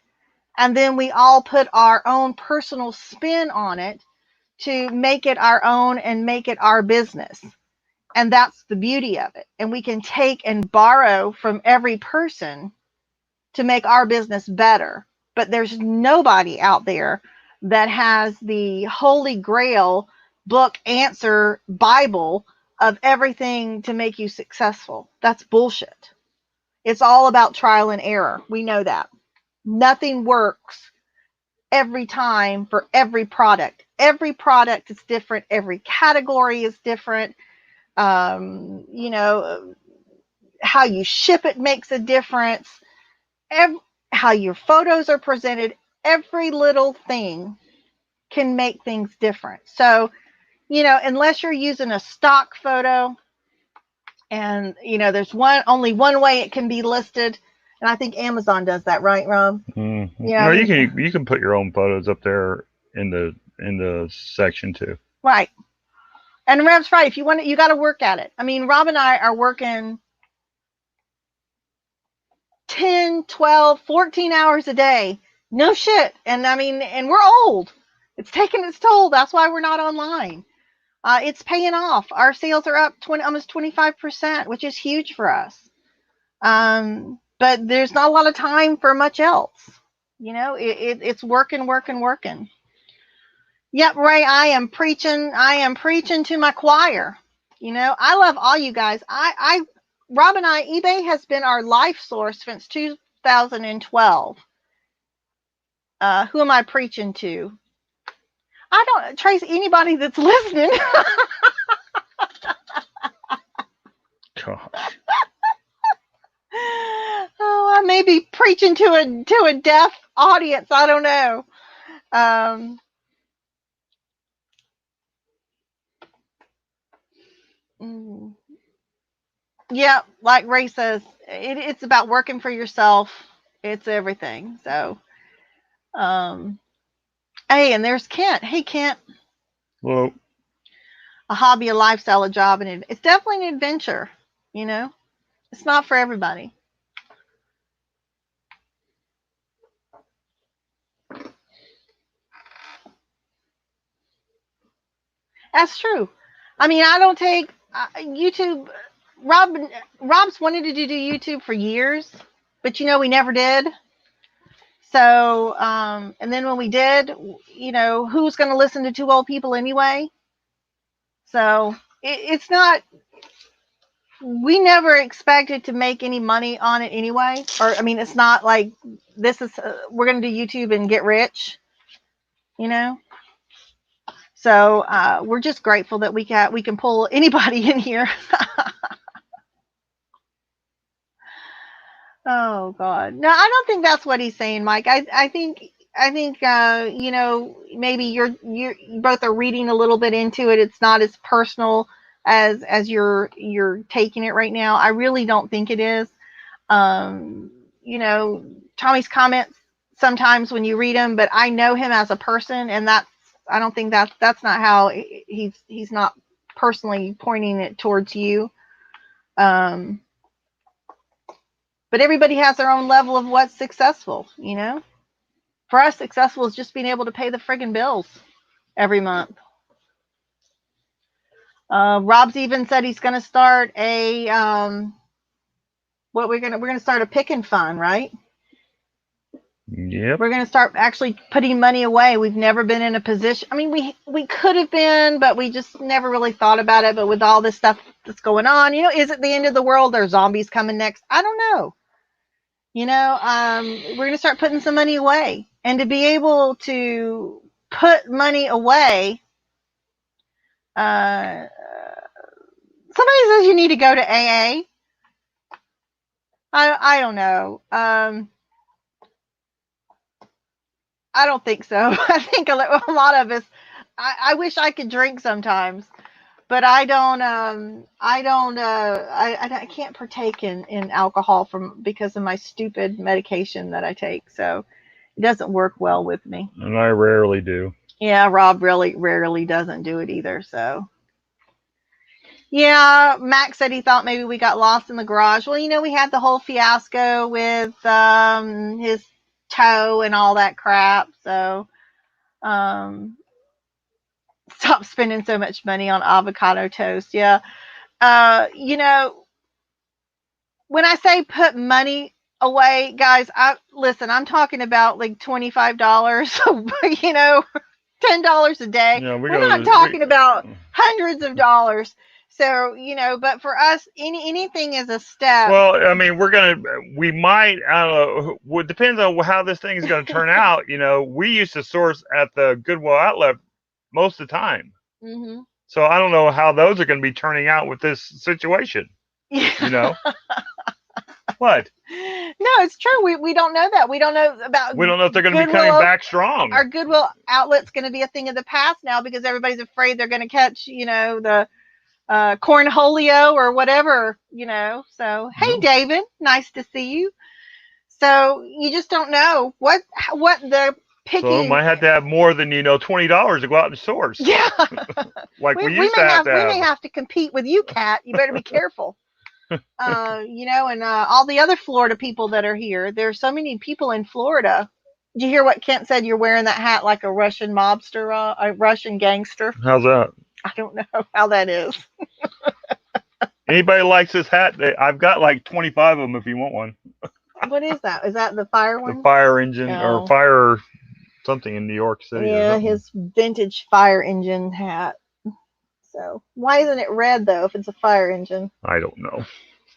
and then we all put our own personal spin on it to make it our own and make it our business. And that's the beauty of it. And we can take and borrow from every person to make our business better. But there's nobody out there that has the holy grail book, answer, Bible of everything to make you successful. That's bullshit. It's all about trial and error. We know that. Nothing works every time for every product. Every product is different. Every category is different. You know, how you ship it makes a difference. How your photos are presented, every little thing can make things different. So, unless you're using a stock photo, and there's only one way it can be listed, and I think Amazon does that, right, Rob? Mm-hmm. Yeah, No, I think, you can put your own photos up there in the section too. right. And Rob's right. If you want it, you got to work at it. I mean, Rob and I are working 10, 12, 14 hours a day No shit. And I mean, and we're old. It's taking its toll. That's why we're not online. It's paying off. Our sales are up almost 25%, which is huge for us. But there's not a lot of time for much else. It's working, working, working. Yep, Ray, I am preaching. I am preaching to my choir. I love all you guys. Rob and I, eBay has been our life source since 2012. Who am I preaching to? I don't trace anybody that's listening. Gosh. Oh, I may be preaching to a deaf audience. I don't know. Mm, yeah, like Ray says, it's about working for yourself. It's everything. So, um, hey, and there's Kent. Hey, Kent. Well, A hobby, a lifestyle, a job, and it's definitely an adventure. You know, it's not for everybody. That's true. I mean, I don't take YouTube. Rob, Rob's wanted to do YouTube for years, but we never did. So, and then when we did, who's going to listen to two old people anyway? So it's not. We never expected to make any money on it anyway. Or I mean, it's not like this is we're going to do YouTube and get rich, you know. So we're just grateful that we can pull anybody in here. Oh God, no, I don't think that's what he's saying, Mike. I think maybe you both are reading a little bit into it. It's not as personal as you're taking it right now. I really don't think it is. Um, Tommy's comments sometimes when you read them, but I know him as a person, and I don't think that's not how he's not personally pointing it towards you. Um, but everybody has their own level of what's successful. For us, successful is just being able to pay the friggin' bills every month. Rob's even said he's going to start we're gonna start a picking fund, right? yep. We're going to start actually putting money away. We've never been in a position. I mean, we could have been, but we just never really thought about it. But with all this stuff that's going on, is it the end of the world? Are zombies coming next? I don't know. We're going to start putting some money away, and to be able to put money away, uh, somebody says you need to go to AA. I don't know. I don't think so. I think a lot of us. I wish I could drink sometimes, but I don't. I don't. I can't partake in alcohol because of my stupid medication that I take. So it doesn't work well with me. And I rarely do. Yeah, Rob really rarely doesn't do it either. So yeah, Max said he thought maybe we got lost in the garage. Well, we had the whole fiasco with his toe and all that crap. So um, stop spending so much money on avocado toast. Yeah. When I say put money away, guys, I'm talking about like $25, $10 a day. Yeah, We're not talking about hundreds of dollars. So, but for us, anything is a step. Well, I mean, we might, I don't know, it depends on how this thing is going to turn out. We used to source at the Goodwill outlet most of the time. Mm-hmm. So I don't know how those are going to be turning out with this situation. Yeah. What? No, it's true. We don't know that. We don't know We don't know if they're going to be coming back strong. Our Goodwill outlet's going to be a thing of the past now because everybody's afraid they're going to catch, the cornholio or whatever, So, hey, David, nice to see you. So you just don't know what the picking. So we might have to have more than $20 to go out and source. Yeah. Like we used to have. We may have to compete with you, Kat. You better be careful. And all the other Florida people that are here. There's so many people in Florida, Did you hear what Kent said? You're wearing that hat like a Russian mobster, a Russian gangster. How's that? I don't know how that is. Anybody likes this hat? I've got like 25 of them if you want one. What is that? Is that the fire The one? fire engine or Oh. fire something in New York City or Yeah, something. his vintage fire engine hat. So why isn't it red though? If it's a fire engine, I don't know.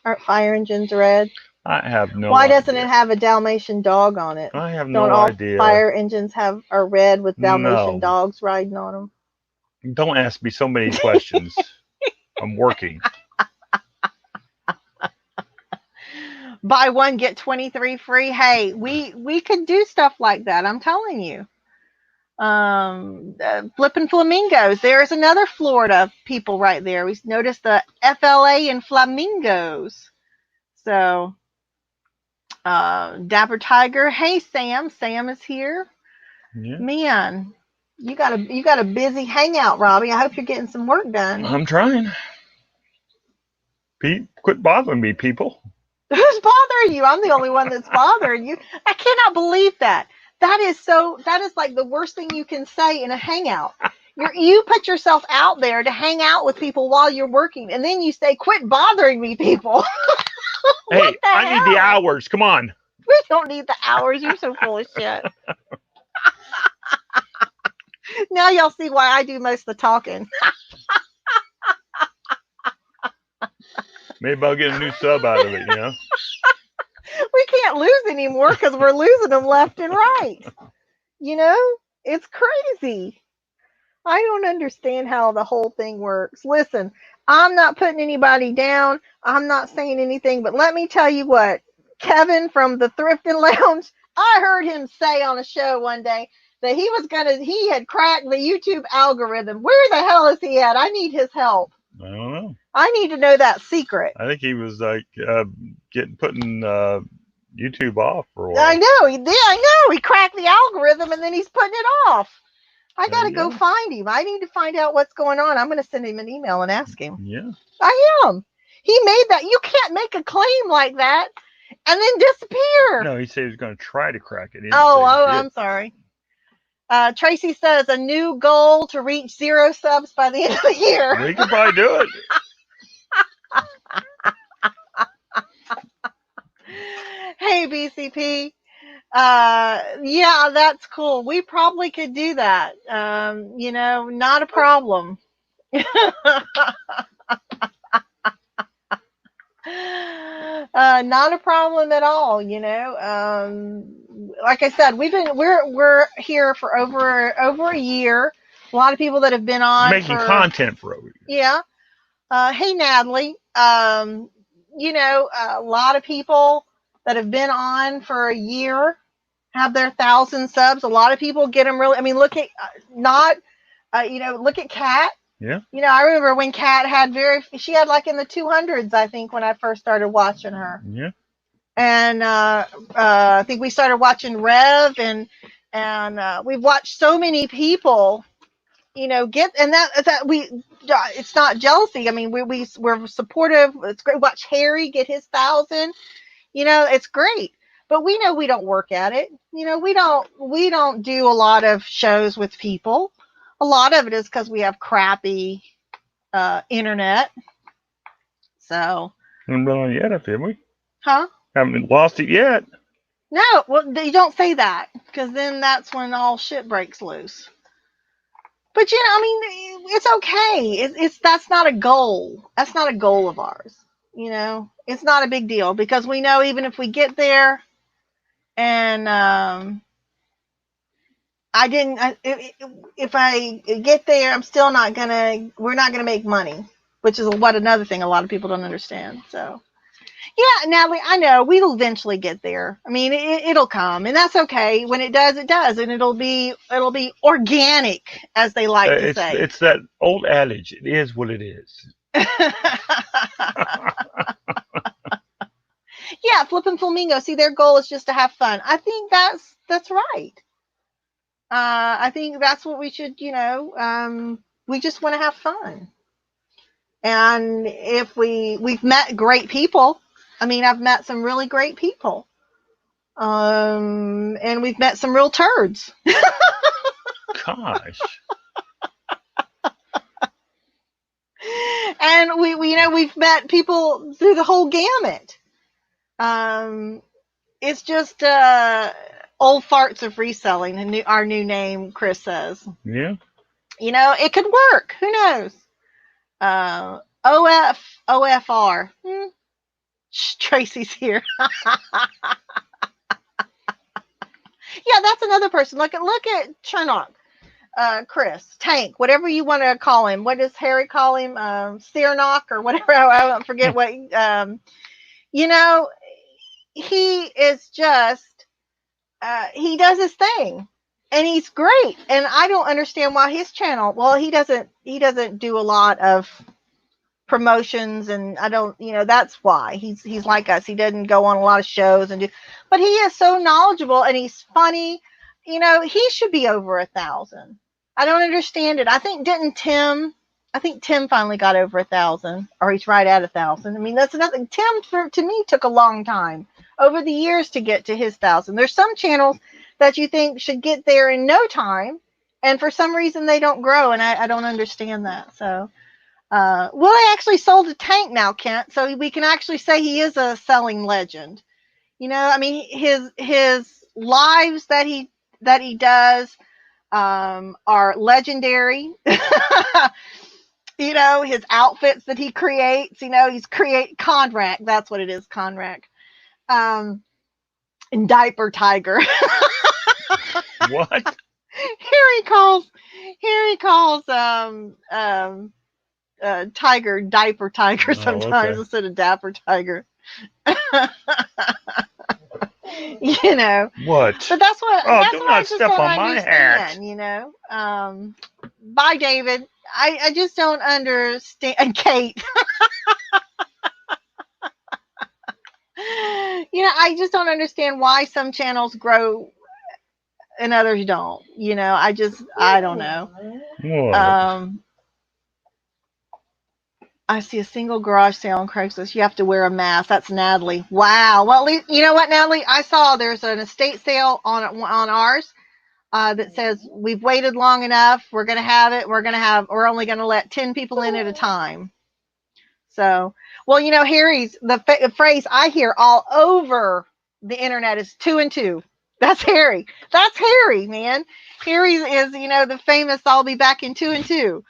aren't fire engines red? I have no Why idea. doesn't it have a Dalmatian dog on it? I have Don't no all idea. fire engines are red with Dalmatian No. dogs riding on them? Don't ask me so many questions. I'm working. Buy one get 23 free. Hey, we could do stuff like that. I'm telling you. Flipping flamingos. There's another Florida people right there. We noticed the FLA and flamingos. So, Dapper Tiger. Hey, Sam. Sam is here. Yeah. Man, you got a busy hangout, Robbie. I hope you're getting some work done. I'm trying. Pete, quit bothering me, people. Who's bothering you? I'm the only one that's bothering you. I cannot believe that. That is like the worst thing you can say in a hangout. You put yourself out there to hang out with people while you're working, and then you say, quit bothering me, people. Hey, I need the hours. Come on. We don't need the hours. You're so full of shit. Now y'all see why I do most of the talking. Maybe I'll get a new sub out of it, you know? We can't lose anymore because we're losing them left and right. You know? It's crazy. I don't understand how the whole thing works. Listen, I'm not putting anybody down. I'm not saying anything, but let me tell you what. Kevin from the Thrifting Lounge, I heard him say on a show one day that he had cracked the YouTube algorithm. Where the hell is he at? I need his help. I don't know. I need to know that secret. I think he was like putting YouTube off for a while. I know he did. I know he cracked the algorithm and then he's putting it off. I gotta go find him. I need to find out what's going on. I'm gonna send him an email and ask him. Yeah. I am. He made that. You can't make a claim like that and then disappear. No, he said he was going to try to crack it. I'm sorry. Tracy says a new goal to reach 0 subs by the end of the year. We could probably do it. Hey, BCP. Yeah, that's cool. We probably could do that. Not a problem. Not a problem at all. Like I said, we're here for over a year. A lot of people that have been on making content for over a year. Yeah. Hey, Natalie. A lot of people that have been on for a year have their 1,000 subs. A lot of people get them really. I mean, look at look at Kat. Yeah. I remember when Kat had she had like in the 200s, I think, when I first started watching her. Yeah. And I think we started watching Rev, and we've watched so many people, get, and that it's not jealousy. I mean, we're supportive. It's great. Watch Harry get his 1,000. It's great. But we know we don't work at it. We don't do a lot of shows with people. A lot of it is because we have crappy internet. So. Haven't been on yet, have we? Huh? Haven't lost it yet. No, well, you don't say that, because then that's when all shit breaks loose. But it's okay. That's not a goal. That's not a goal of ours. It's not a big deal, because we know even if we get there, and if I get there, we're not gonna make money, which is another thing a lot of people don't understand. So. Yeah, Natalie, I know we'll eventually get there. I mean, it'll come, and that's okay. When it does, it does, and it'll be organic, as they like to say. It's that old adage: it is what it is. Yeah, flipping flamingo. See, their goal is just to have fun. I think that's right. I think that's what we should. We just want to have fun, and if we've met great people. I mean, I've met some really great people. And we've met some real turds. Gosh. And we've met people through the whole gamut. Um, it's just old farts of reselling. Our new name, Chris says. Yeah. It could work. Who knows? OFR. Tracy's here. Yeah, that's another person. Look at Chernock. Chris, Tank, whatever you want to call him. What does Harry call him? Searnock or whatever. I don't forget what. You know, he is just. He does his thing, and he's great. And I don't understand why his channel. Well, he doesn't do a lot of promotions, and I don't. That's why he's like us. He doesn't go on a lot of shows and do. But he is so knowledgeable, and he's funny. He should be over 1,000. I don't understand it. I think Tim finally got over 1,000, or he's right at 1,000. I mean, that's nothing. Tim, to me, took a long time over the years to get to his 1,000. There's some channels that you think should get there in no time, and for some reason they don't grow, and I don't understand that. So, I actually sold a Tank now, Kent, so we can actually say he is a selling legend. I mean, his lives that he does are legendary. His outfits that he creates. He's create Conrack. That's what it is, Conrack. And Diaper Tiger. What? Here he calls Tiger Diaper Tiger sometimes instead of Dapper Tiger. What? But that's what. Oh, that's do what not I just step don't on my hat. understand. Bye, David. I just don't understand. And Kate. I just don't understand why some channels grow and others don't. I don't know. What? I see a single garage sale on Craigslist. You have to wear a mask. That's Natalie. Wow. Well, you know what, Natalie? I saw there's an estate sale on ours that says we've waited long enough. We're going to have it. We're only going to let 10 people in at a time. So, Harry's, the phrase I hear all over the internet is 2 and 2. That's Harry. That's Harry, man. Harry is, the famous I'll be back in 2 and 2.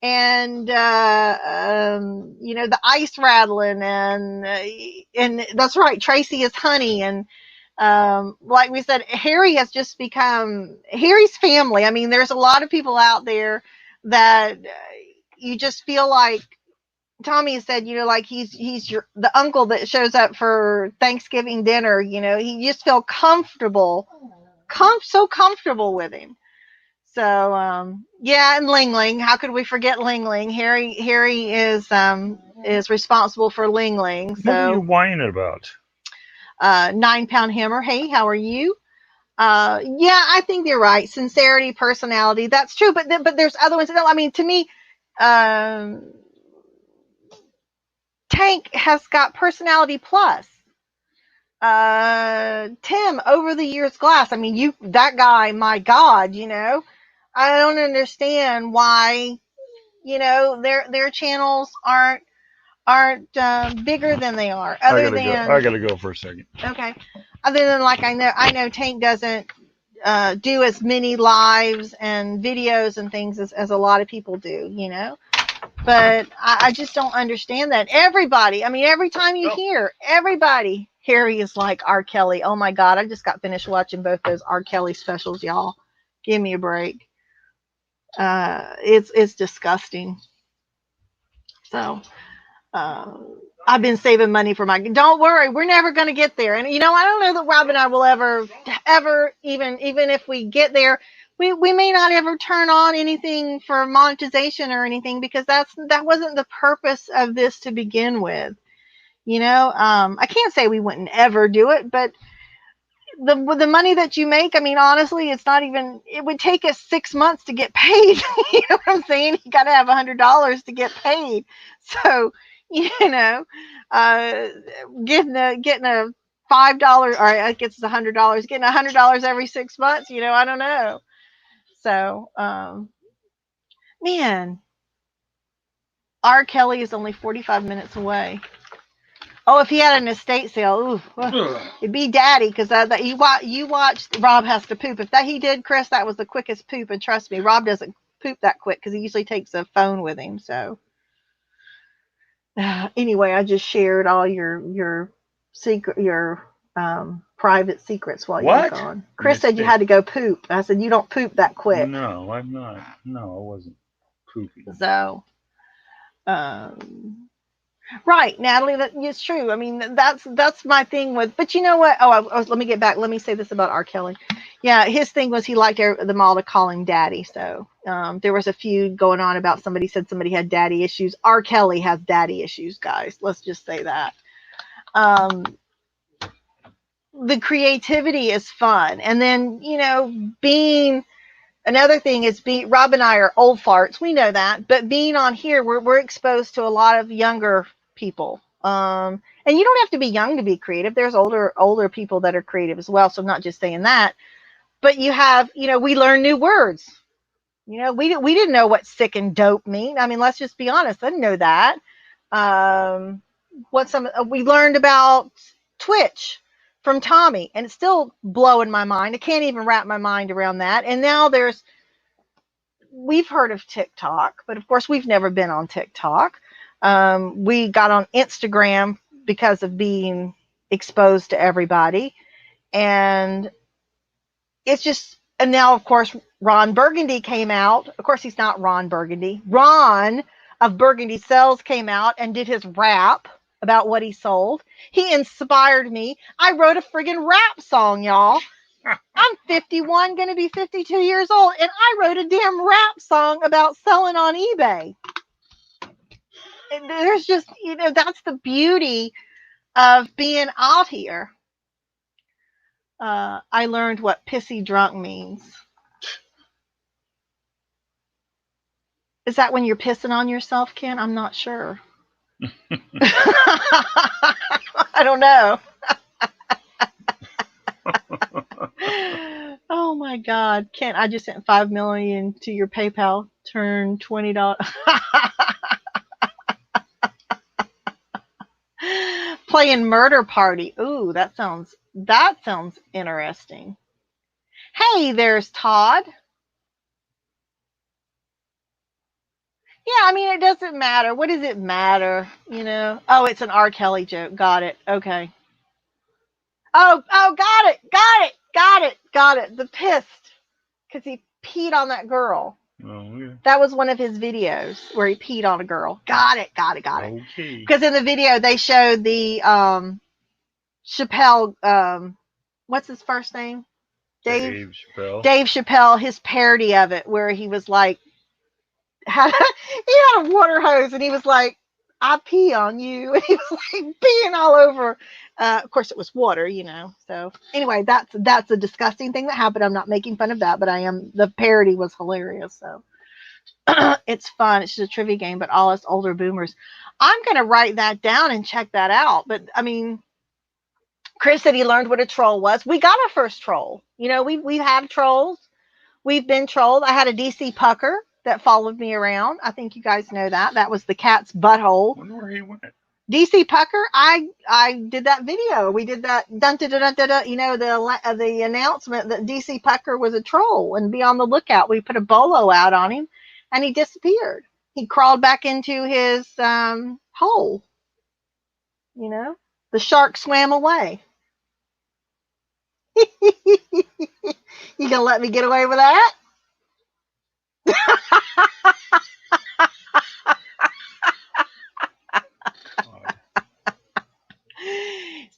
And the ice rattling, and that's right, Tracy is honey, and like we said, Harry has just become Harry's family. I mean, there's a lot of people out there that you just feel like Tommy said, like he's the uncle that shows up for Thanksgiving dinner. You just feel comfortable, so comfortable with him. So, and Ling Ling. How could we forget Ling Ling? Harry is responsible for Ling Ling. So, what are you whining about? 9 Pound Hammer. Hey, how are you? I think you're right. Sincerity, personality. That's true. But there's other ones. I mean, to me, Tank has got personality plus. Tim, over the years glass. I mean, that guy, my God, I don't understand why, their channels aren't bigger than they are. I gotta go for a second. Okay. Other than like I know Tank doesn't do as many lives and videos and things as a lot of people do, But I just don't understand that. Everybody, I mean, every time you hear everybody, Harry is like R. Kelly. Oh my God, I just got finished watching both those R. Kelly specials, y'all. Give me a break. It's disgusting. So I've been saving money for don't worry, we're never going to get there. And I don't know that Rob and I will ever even if we get there, we may not ever turn on anything for monetization or anything, because that wasn't the purpose of this to begin with. I can't say we wouldn't ever do it, but the money that you make, I mean, honestly, it's not even, it would take us 6 months to get paid. You know what I'm saying? You got to have $100 to get paid. So, getting a $5, or I guess it's $100, getting $100 every 6 months. I don't know. So, man, R. Kelly is only 45 minutes away. Oh, if he had an estate sale, ooh, it'd be daddy, because you watched Rob has to poop. If that he did, Chris, that was the quickest poop, and trust me, Rob doesn't poop that quick because he usually takes a phone with him. So anyway, I just shared all your secret, your private secrets while you were What? gone. Chris said you had to go poop. I said you don't poop that quick. No, I'm not. No, I wasn't pooping. So, right, Natalie, that is true. I mean, that's my thing with. But you know what? Let me get back. Let me say this about R. Kelly. Yeah, his thing was he liked them all to call him daddy. So there was a feud going on about somebody said somebody had daddy issues. R. Kelly has daddy issues, guys. Let's just say that. The creativity is fun, and then being. Another thing is Rob and I are old farts. We know that. But being on here, we're exposed to a lot of younger people. And you don't have to be young to be creative. There's older people that are creative as well. So I'm not just saying that. But you have, we learn new words. We didn't know what sick and dope mean. I mean, let's just be honest. I didn't know that. We learned about Twitch from Tommy, and it's still blowing my mind. I can't even wrap my mind around that. And now we've heard of TikTok, but of course we've never been on TikTok. We got on Instagram because of being exposed to everybody. And it's just, and now of course Ron Burgundy came out. Of course he's not Ron Burgundy. Ron of Burgundy Sells came out and did his rap about what he sold. He inspired me. I wrote a friggin' rap song, y'all. I'm 51, going to be 52 years old, and I wrote a damn rap song about selling on eBay. And there's just, that's the beauty of being out here. I learned what pissy drunk means. Is that when you're pissing on yourself, Ken? I'm not sure. I don't know. Oh my God, Ken! I just sent $5 million to your PayPal. Turn $20. Playing Murder Party. Ooh, that sounds interesting. Hey, there's Todd. Yeah, I mean, it doesn't matter. What does it matter? Oh, it's an R. Kelly joke. Got it. Okay. Oh, got it. The pissed because he peed on that girl. Oh, yeah. That was one of his videos where he peed on a girl. Got it. Okay. Because in the video they showed the Chappelle. What's his first name? Dave Chappelle. Dave Chappelle. His parody of it, where he was like, he had a water hose, and he was like, "I pee on you." And he was like peeing all over. Of course, it was water, So anyway, that's a disgusting thing that happened. I'm not making fun of that, but I am. The parody was hilarious. So it's fun. It's just a trivia game, but all us older boomers. I'm gonna write that down and check that out. But I mean, Chris said he learned what a troll was. We got our first troll. We've had trolls. We've been trolled. I had a DC Pucker that followed me around. I think you guys know that. That was the cat's butthole. I wonder where he went. DC Pucker, I did that video. We did that, the announcement that DC Pucker was a troll and be on the lookout. We put a bolo out on him, and he disappeared. He crawled back into his hole. The shark swam away. You gonna let me get away with that?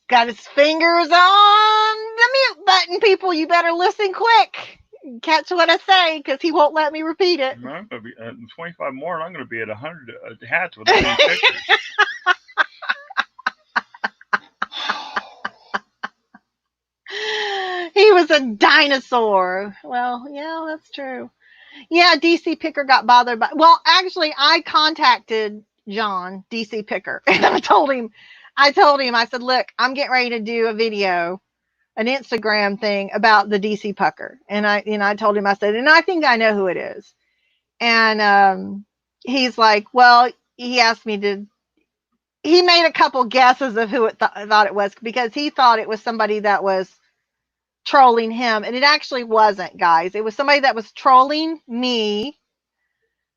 Got his fingers on the mute button, people. You better listen quick. Catch what I say, because he won't let me repeat it. I'm going to be at 25 more, and I'm going to be at 100 hats with 100 pictures. He was a dinosaur. Well, yeah, that's true. Yeah, DC Picker got bothered by. Well, actually, I contacted John DC Picker, and I told him, I told him, I said, look, I'm getting ready to do a video, an Instagram thing about the DC pucker. And I told him, I said, and I think I know who it is. And he's like, well, he asked me to, he made a couple guesses of who it thought it was, because he thought it was somebody that was trolling him. And it actually wasn't, guys. It was somebody that was trolling me,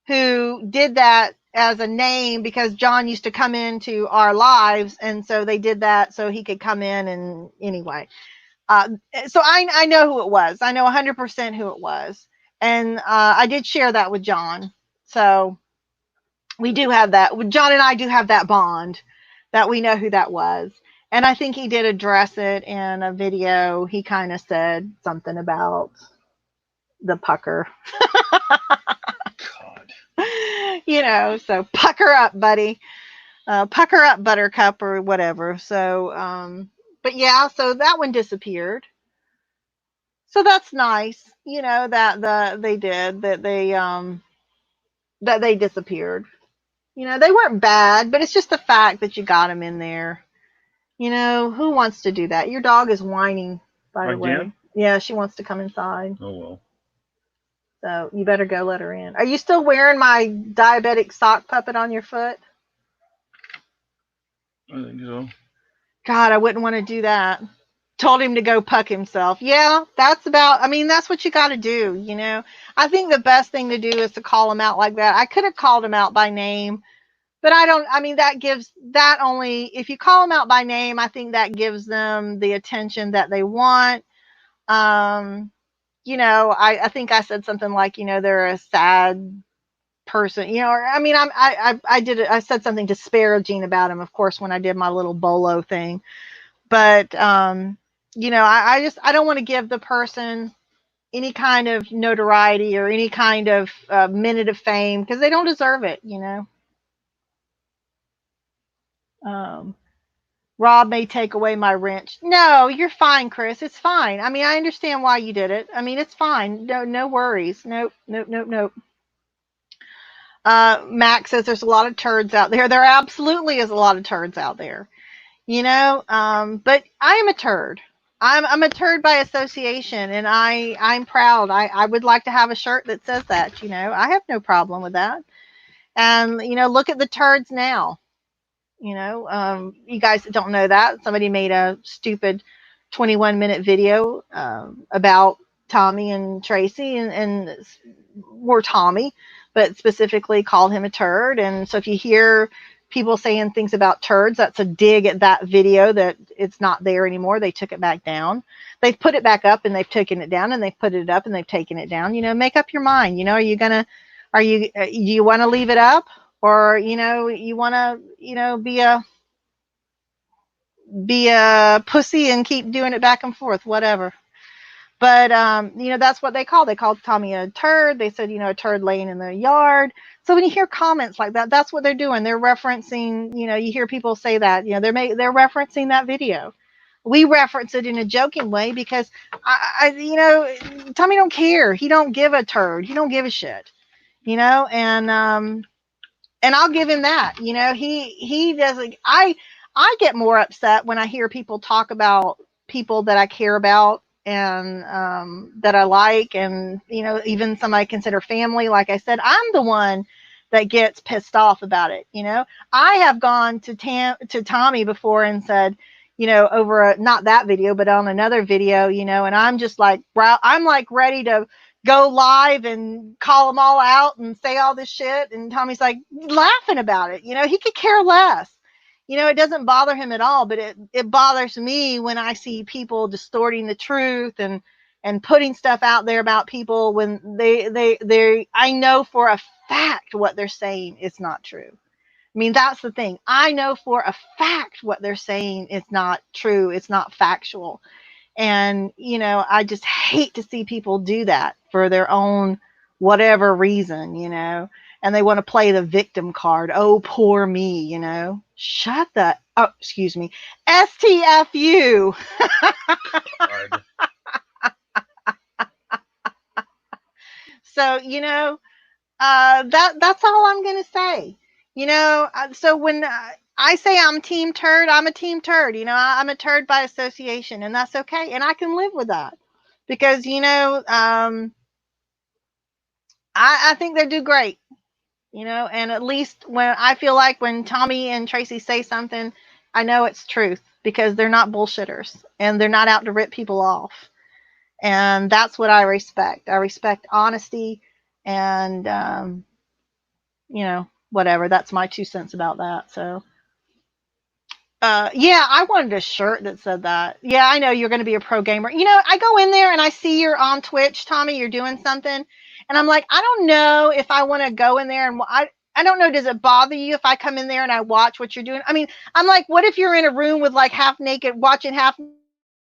who did that as a name because John used to come into our lives. And so they did that so he could come in. And anyway, uh, so I know who it was. I know 100% who it was. And I did share that with John. So we do have that. John and I do have that bond that we know who that was. And I think he did address it in a video. He kind of said something about the pucker. God. So pucker up, buddy. Pucker up, buttercup, or whatever. So, but yeah, so that one disappeared. So that's nice, that that they disappeared. They weren't bad, but it's just the fact that you got them in there. Who wants to do that? Your dog is whining, by the Again? way. Yeah, she wants to come inside. Oh, well. So you better go let her in. Are you still wearing my diabetic sock puppet on your foot? I think so. God, I wouldn't want to do that. Told him to go puck himself. Yeah, that's what you got to do. I think the best thing to do is to call him out like that. I could have called him out by name, but if you call them out by name, I think that gives them the attention that they want. I think I said something like, they're a sad person, or I said something disparaging about him, of course, when I did my little bolo thing. But, I don't want to give the person any kind of notoriety or any kind of minute of fame, because they don't deserve it. Um, Rob may take away my wrench. No, you're fine, Chris. It's fine. I understand why you did it. It's fine. No worries. Nope, nope, nope, nope. Max says there's a lot of turds out there. There absolutely is a lot of turds out there. But I am a turd. I'm a turd by association, and I'm proud. I would like to have a shirt that says that. I have no problem with that. And look at the turds now. You guys don't know that somebody made a stupid 21-minute video about Tommy and Tracy, and more Tommy, but specifically called him a turd. And so if you hear people saying things about turds, that's a dig at that video, that it's not there anymore. They took it back down. They've put it back up, and they've taken it down, and they've put it up, and they've taken it down. Make up your mind. Do you want to leave it up, or you want to be a pussy and keep doing it back and forth, whatever. But that's what they called Tommy a turd. They said, a turd laying in the yard. So when you hear comments like that, that's what they're doing. They're referencing, you hear people say that, they're referencing that video. We reference it in a joking way because Tommy don't care. He don't give a turd. He don't give a shit. And I'll give him that. He doesn't. I get more upset when I hear people talk about people that I care about, and that I like, and even some I consider family. Like I said, I'm the one that gets pissed off about it. I have gone to Tommy before and said, over not that video, but on another video, and I'm just like, I'm like ready to go live and call them all out and say all this shit. And Tommy's like laughing about it. He could care less. It doesn't bother him at all, but it bothers me when I see people distorting the truth and putting stuff out there about people when I know for a fact what they're saying is not true. That's the thing. I know for a fact what they're saying is not true. It's not factual. And, I just hate to see people do that for their own whatever reason, and they want to play the victim card. Oh, poor me, Shut the, oh, excuse me. STFU. So, that's all I'm going to say. So when I say I'm team turd. I'm a team turd. I'm a turd by association, and that's okay. And I can live with that because, I think they do great, and at least when I feel like when Tommy and Tracy say something, I know it's truth because they're not bullshitters and they're not out to rip people off. And that's what I respect. I respect honesty and, whatever. That's my 2 cents about that. So, yeah, I wanted a shirt that said that. Yeah, I know you're going to be a pro gamer. I go in there and I see you're on Twitch, Tommy. You're doing something, and I'm like, I don't know if I want to go in there and I don't know. Does it bother you if I come in there and I watch what you're doing? I mean, I'm like, what if you're in a room with like half naked, watching half naked girls and you're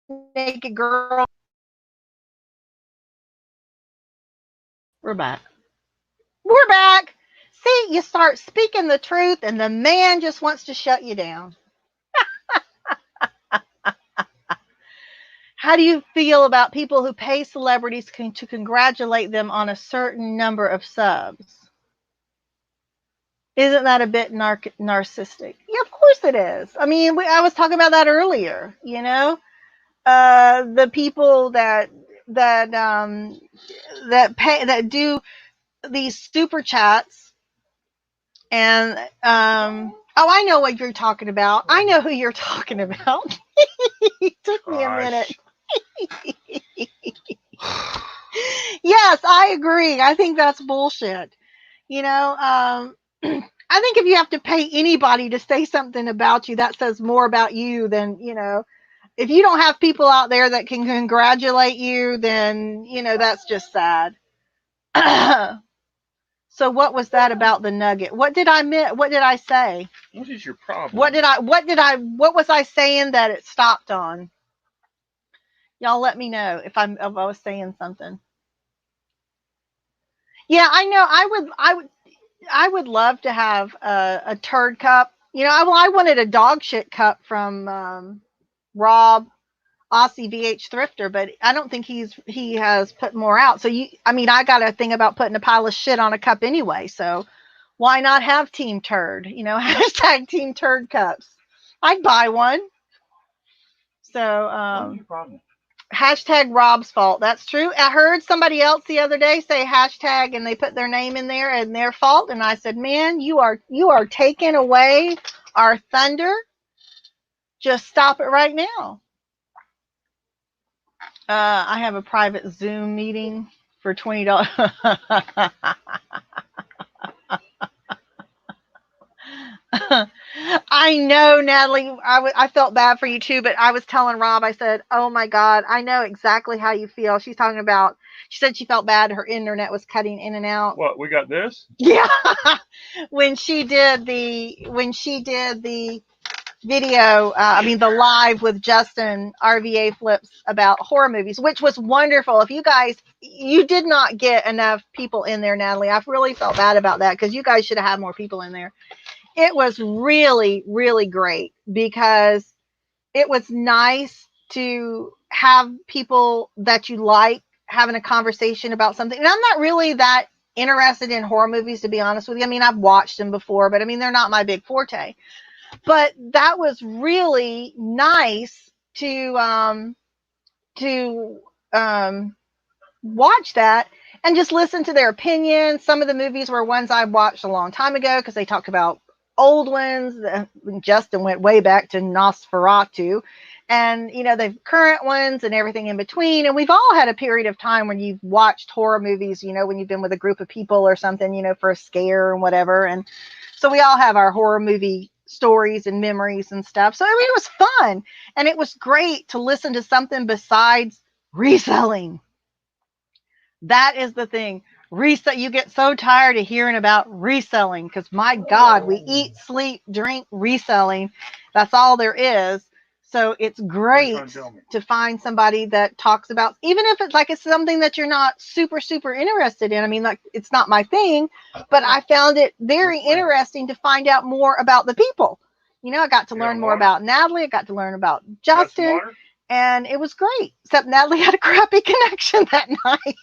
like, naked girl? We're back. We're back. See, you start speaking the truth, and the man just wants to shut you down. How do you feel about people who pay celebrities to congratulate them on a certain number of subs? Isn't that a bit narcissistic? Yeah, of course it is. I mean, I was talking about that earlier. The people that do these super chats and oh, I know what you're talking about. I know who you're talking about. It took me a minute. Yes, I agree. I think that's bullshit. I think if you have to pay anybody to say something about you, that says more about you than, if you don't have people out there that can congratulate you, then, that's just sad. So what was that about the nugget? What did I miss? What did I say? What is your problem? What was I saying that it stopped on? Y'all let me know if I was saying something. Yeah, I know. I would love to have a turd cup. I wanted a dog shit cup from Rob Aussie VH Thrifter, but I don't think he has put more out. So I got a thing about putting a pile of shit on a cup anyway. So why not have Team Turd? Hashtag Team Turd cups. I'd buy one. So hashtag Rob's fault. That's true. I heard somebody else the other day say hashtag and they put their name in there and their fault. And I said, man, you are taking away our thunder. Just stop it right now. I have a private Zoom meeting for $20. I know, Natalie. I felt bad for you too, but I was telling Rob, I said, oh my God, I know exactly how you feel. She said she felt bad. Her internet was cutting in and out. What, we got this? Yeah. when she did the video, the live with Justin RVA Flips about horror movies, which was wonderful. If you did not get enough people in there, Natalie, I've really felt bad about that because you guys should have had more people in there. It was really, really great because it was nice to have people that you like having a conversation about something. And I'm not really that interested in horror movies, to be honest with you. I've watched them before, but they're not my big forte. But that was really nice to watch that and just listen to their opinions. Some of the movies were ones I watched a long time ago because they talked about old ones. Justin went way back to Nosferatu, and the current ones and everything in between. And we've all had a period of time when you've watched horror movies, when you've been with a group of people or something, for a scare and whatever. And so we all have our horror movie stories and memories and stuff. So it was fun, and it was great to listen to something besides reselling. That is the thing. resell. You get so tired of hearing about reselling because my God, we eat, sleep, drink reselling. That's all there is. So it's great to find somebody that talks about, even if it's like it's something that you're not super, super interested in. I mean, like it's not my thing, but I found it very interesting to find out more about the people. You know, I got to learn more about Natalie. I got to learn about Justin, and it was great. Except Natalie had a crappy connection that night.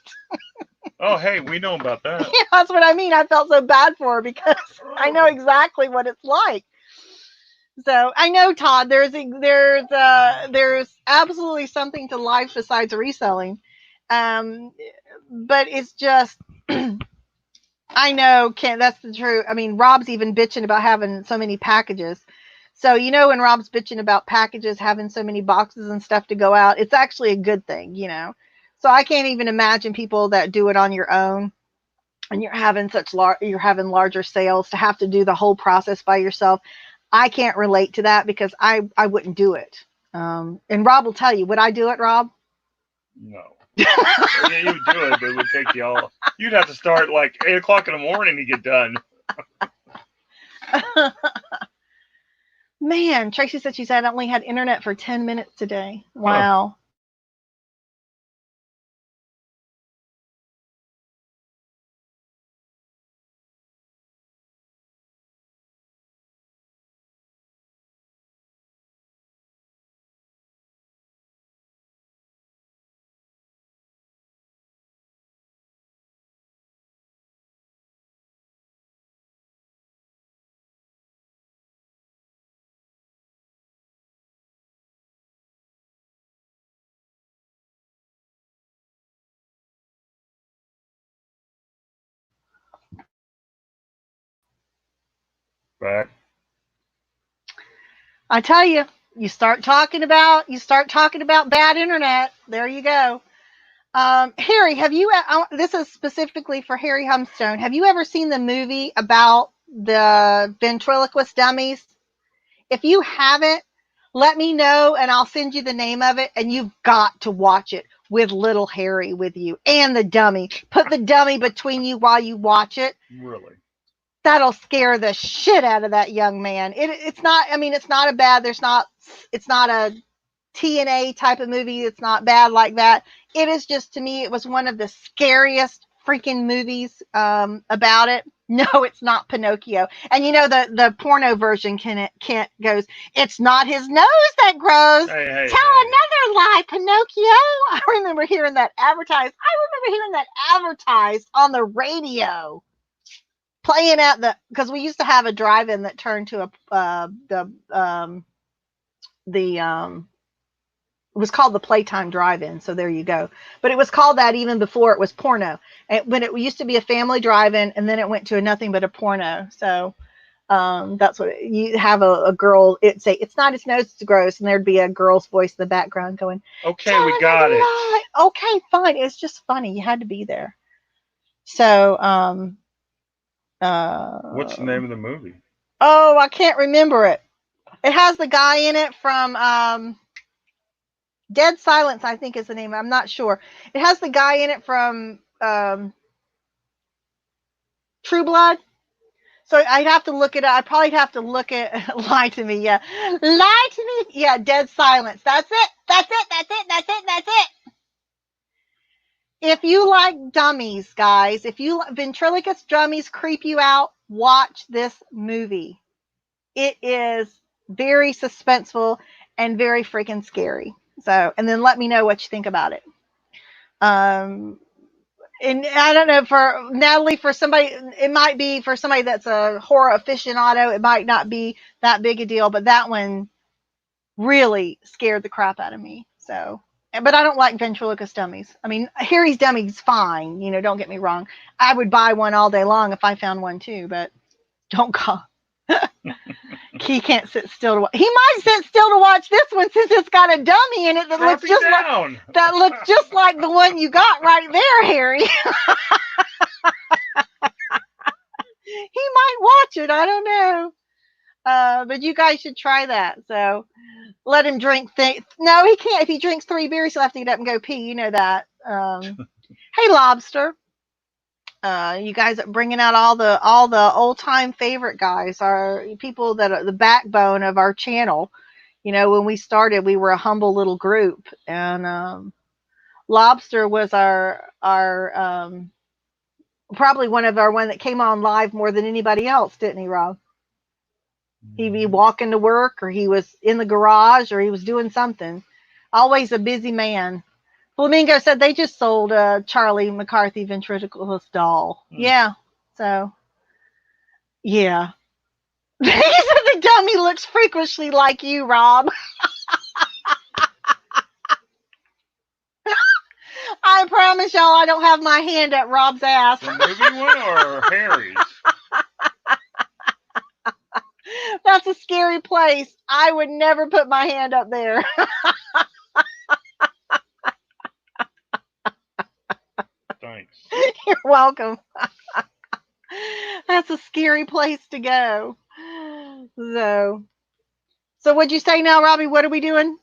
Oh, hey, we know about that. Yeah, that's what I mean. I felt so bad for her because I know exactly what it's like. So I know, Todd. There's absolutely something to life besides reselling, but it's just I know, Ken. That's the truth. I mean, Rob's even bitching about having so many packages. So you know, when Rob's bitching about packages having so many boxes and stuff to go out, it's actually a good thing, you know. So I can't even imagine people that do it on your own and you're having larger sales to have to do the whole process by yourself. I can't relate to that because I wouldn't do it. And Rob will tell you, would I do it, Rob? No. Yeah, you would do it, but it would take you all. You'd have to start like 8 o'clock in the morning to get done. Man, Tracy said she said I only had internet for 10 minutes today. Wow. Huh. Back. I tell you, you start talking about bad internet. There you go. Harry, have you? This is specifically for Harry Humstone. Have you ever seen the movie about the ventriloquist dummies? If you haven't, let me know and I'll send you the name of it. And you've got to watch it with little Harry with you and the dummy. Put the dummy between you while you watch it. Really? That'll scare the shit out of that young man. It's not. I mean, it's not a bad. It's not a TNA type of movie. It's not bad like that. It is just, to me, it was one of the scariest freaking movies about it. No, it's not Pinocchio. And you know the porno version can't goes, it's not his nose that grows. Tell another lie, Pinocchio. I remember hearing that advertised. On the radio. Playing at because we used to have a drive-in that turned to it was called the Playtime Drive-In, so there you go. But it was called that even before it was porno. When it used to be a family drive-in, and then it went to nothing but a porno. So that's what you have a girl. It'd say, it's not his nose, it's gross, and there'd be a girl's voice in the background going, "Okay, we got it." Lie. Okay, fine. It's just funny. You had to be there. So what's the name of the movie? Oh, I can't remember it. It has the guy in it from Dead Silence, I think is the name. I'm not sure. It has the guy in it from True Blood. So I'd have to look it up. I'd probably have to look at Lie to Me. Yeah. Lie to Me. Yeah, Dead Silence. That's it. That's it. That's it. That's it. That's it. If you like dummies, guys, if you ventriloquist dummies creep you out, watch this movie. It is very suspenseful and very freaking scary. So, and then let me know what you think about it. And I don't know, for Natalie, for somebody, it might be for somebody that's a horror aficionado, it might not be that big a deal, but that one really scared the crap out of me. So, but I don't like ventriloquist dummies. I mean, Harry's dummy's fine, you know, don't get me wrong. I would buy one all day long if I found one too, but don't call. He can't sit still to watch. He might sit still to watch this one since it's got a dummy in it that looks just like the one you got right there, Harry. He might watch it. I don't know. But you guys should try that. So let him drink. No, he can't. If he drinks 3 beers, he'll have to get up and go pee. You know that. Hey, Lobster. You guys are bringing out all the old time favorite guys, are people that are the backbone of our channel. When we started, we were a humble little group, and Lobster was our probably one that came on live more than anybody else, didn't he, Rob? He'd be walking to work, or he was in the garage, or he was doing something. Always a busy man. Flamingo said they just sold a Charlie McCarthy ventriloquist doll. Yeah. So, yeah. He said the dummy looks freakishly like you, Rob. I promise y'all I don't have my hand at Rob's ass. The movie one or Harry's? That's a scary place. I would never put my hand up there. Thanks. You're welcome. That's a scary place to go. So what'd you say now, Robbie? What are we doing?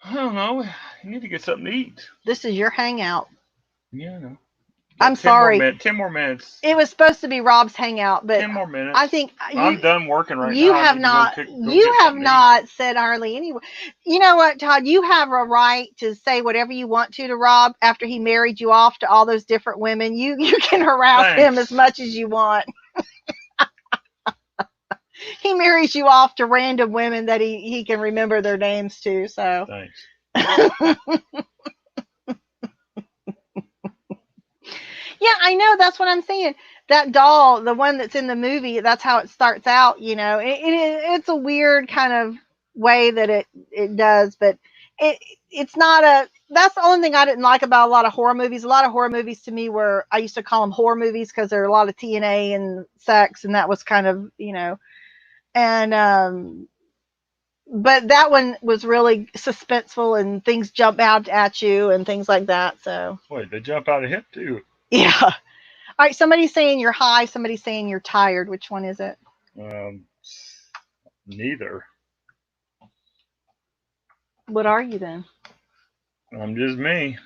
I don't know. You need to get something to eat. This is your hangout. Yeah, I know. I'm sorry. 10 more minutes. It was supposed to be Rob's hangout, but 10 more minutes. I think I'm done working right now. You have not said hardly anyway. You know what, Todd? You have a right to say whatever you want to Rob after he married you off to all those different women. You can harass him as much as you want. He marries you off to random women that he can remember their names to. So thanks. Yeah, I know. That's what I'm saying. That doll, the one that's in the movie, that's how it starts out. It's a weird kind of way that it does, but it's not a. That's the only thing I didn't like about a lot of horror movies. A lot of horror movies to me were, I used to call them horror movies because there are a lot of TNA and sex, and that was kind of and but that one was really suspenseful, and things jump out at you and things like that. So wait, they jump out of hip too. Yeah. All right, somebody's saying you're high, somebody's saying you're tired. Which one is it? Neither. What are you then? I'm just me.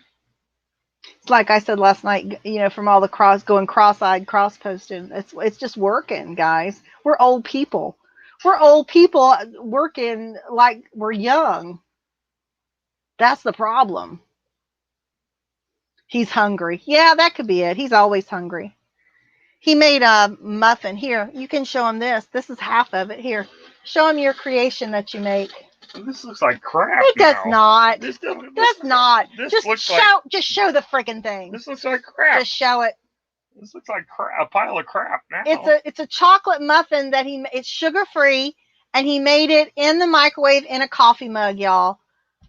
It's like I said last night, from all the cross-eyed, cross-posted. It's just working, guys. We're old people. We're old people working like we're young. That's the problem. He's hungry. Yeah, that could be it. He's always hungry. He made a muffin. Here, you can show him this. This is half of it. Here, show him your creation that you make. This looks like crap. It does not. This does not. This looks like. Just show the freaking thing. This looks like crap. Just show it. This looks like a pile of crap now. It's a chocolate muffin that it's sugar free, and he made it in the microwave in a coffee mug, y'all.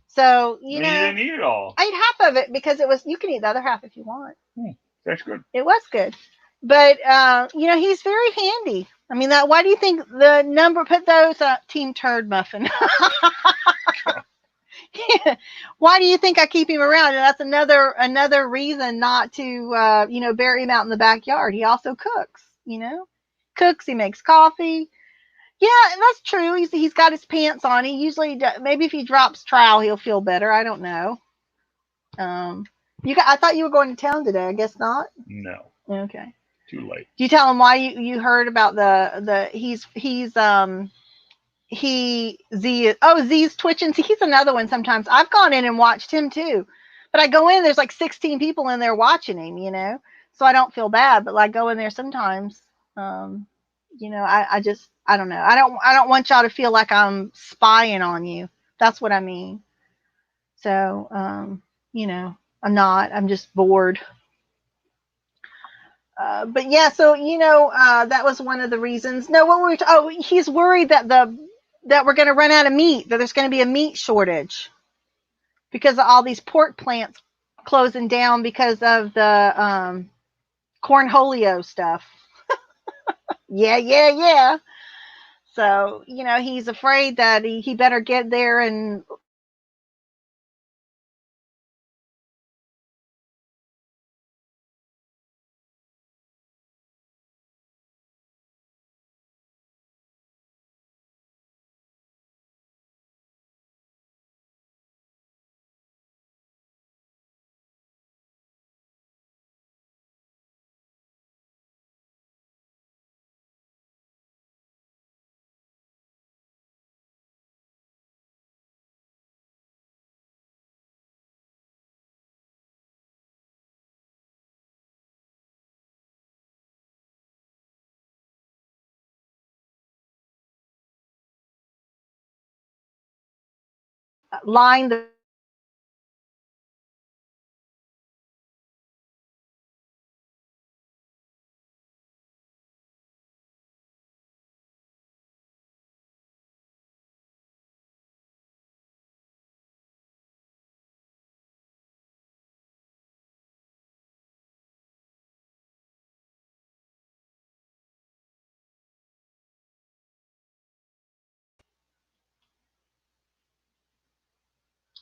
So you didn't eat it all. I ate half of it because it was. You can eat the other half if you want. That's good. It was good, but he's very handy. I mean, why do you think the number put those Team Turd Muffin? Why do you think I keep him around? And that's another reason not to bury him out in the backyard. He also cooks. Cooks. He makes coffee. Yeah, that's true. He's got his pants on. He usually maybe if he drops trowel, he'll feel better. I don't know. I thought you were going to town today. I guess not. No. Okay. Too late. Do you tell him why you heard about Z's twitching? See, he's another one sometimes. I've gone in and watched him too. But I go in, there's like 16 people in there watching him, so I don't feel bad. But like go in there sometimes, I don't know. I don't want y'all to feel like I'm spying on you. That's what I mean. So, I'm not. I'm just bored. But yeah, so that was one of the reasons. No, what were we? He's worried that we're going to run out of meat. That there's going to be a meat shortage because of all these pork plants closing down because of the cornholio stuff. Yeah. So he's afraid that he better get there and line the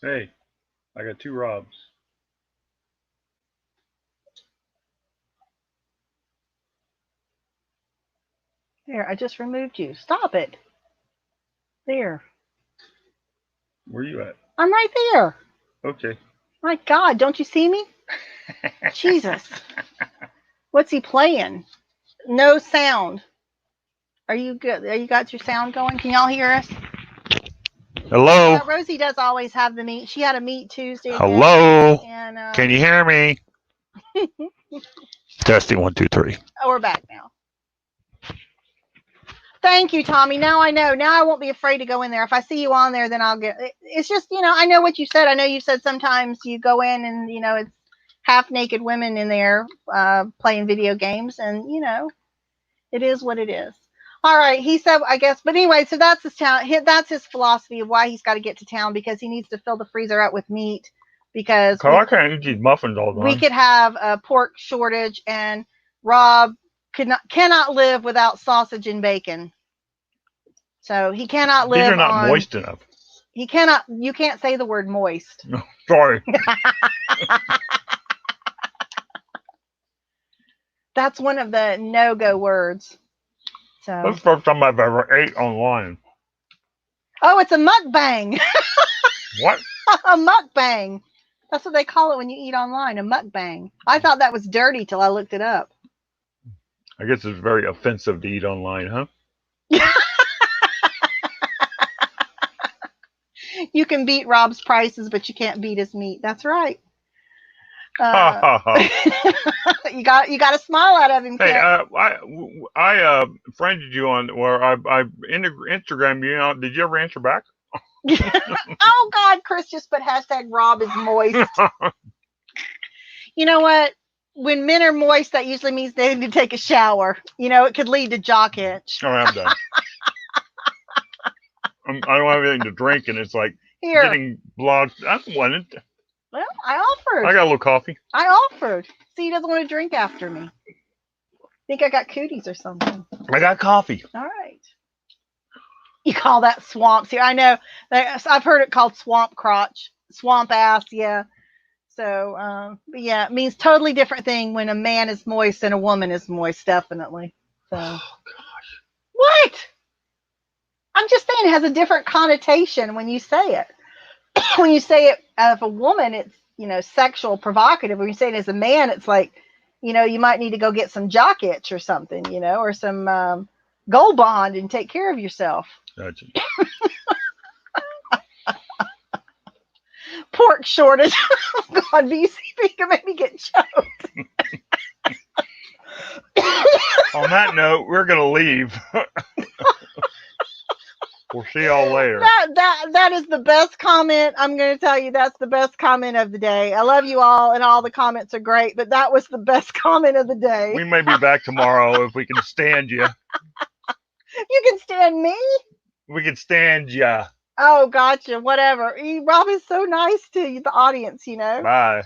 Hey, I got 2 Robs. There, I just removed you. Stop it. There. Where you at? I'm right there. Okay. My God, don't you see me? Jesus. What's he playing? No sound. Are you good? Are you got your sound going? Can y'all hear us? Hello. Yeah, Rosie does always have the meet. She had a meet Tuesday again. Hello. And Can you hear me? Testing 1, 2, 3. oh, we're back now. Thank you, Tommy. Now I know. Now I won't be afraid to go in there. If I see you on there, then I'll get. It's just, I know what you said. I know you said sometimes you go in and it's half naked women in there playing video games, and it is what it is. All right, he said, I guess, but anyway, so that's his town. That's his philosophy of why he's got to get to town, because he needs to fill the freezer out with meat. Because I can't eat these muffins all the time. We could have a pork shortage, and Rob cannot live without sausage and bacon. So he cannot live. These are not moist enough. He cannot. You can't say the word moist. No, sorry. That's one of the no-go words. So. That's the first time I've ever ate online. Oh, it's a mukbang. What? A mukbang. That's what they call it when you eat online, a mukbang. I thought that was dirty till I looked it up. I guess it's very offensive to eat online, huh? You can beat Rob's prices, but you can't beat his meat. That's right. You got to smile out of him. Hey, I friended you on where I Instagram you. Did you ever answer back? Oh God, Chris just put hashtag Rob is moist. You know what? When men are moist, that usually means they need to take a shower. It could lead to jock itch. Oh, I'm done. I don't have anything to drink, and it's like Here. getting blocked. I wanted. Well, I offered. I got a little coffee. I offered. See, he doesn't want to drink after me. Think I got cooties or something. I got coffee. All right. You call that swamps here? I know. I've heard it called swamp crotch, swamp ass. Yeah. So, but yeah, it means totally different thing when a man is moist and a woman is moist. Definitely. So. Oh gosh. What? I'm just saying it has a different connotation when you say it. When you say it of a woman, it's sexual, provocative. When you say it as a man, it's like you might need to go get some jock itch or something, or some Gold Bond and take care of yourself. Gotcha. Pork shortage. Oh God, VC can make me get choked. On that note, we're gonna leave. We'll see y'all later. That is the best comment. I'm going to tell you, that's the best comment of the day. I love you all, and all the comments are great, but that was the best comment of the day. We may be back tomorrow if we can stand you. You can stand me? We can stand ya. Oh, gotcha. Whatever. Rob is so nice to you, the audience, Bye.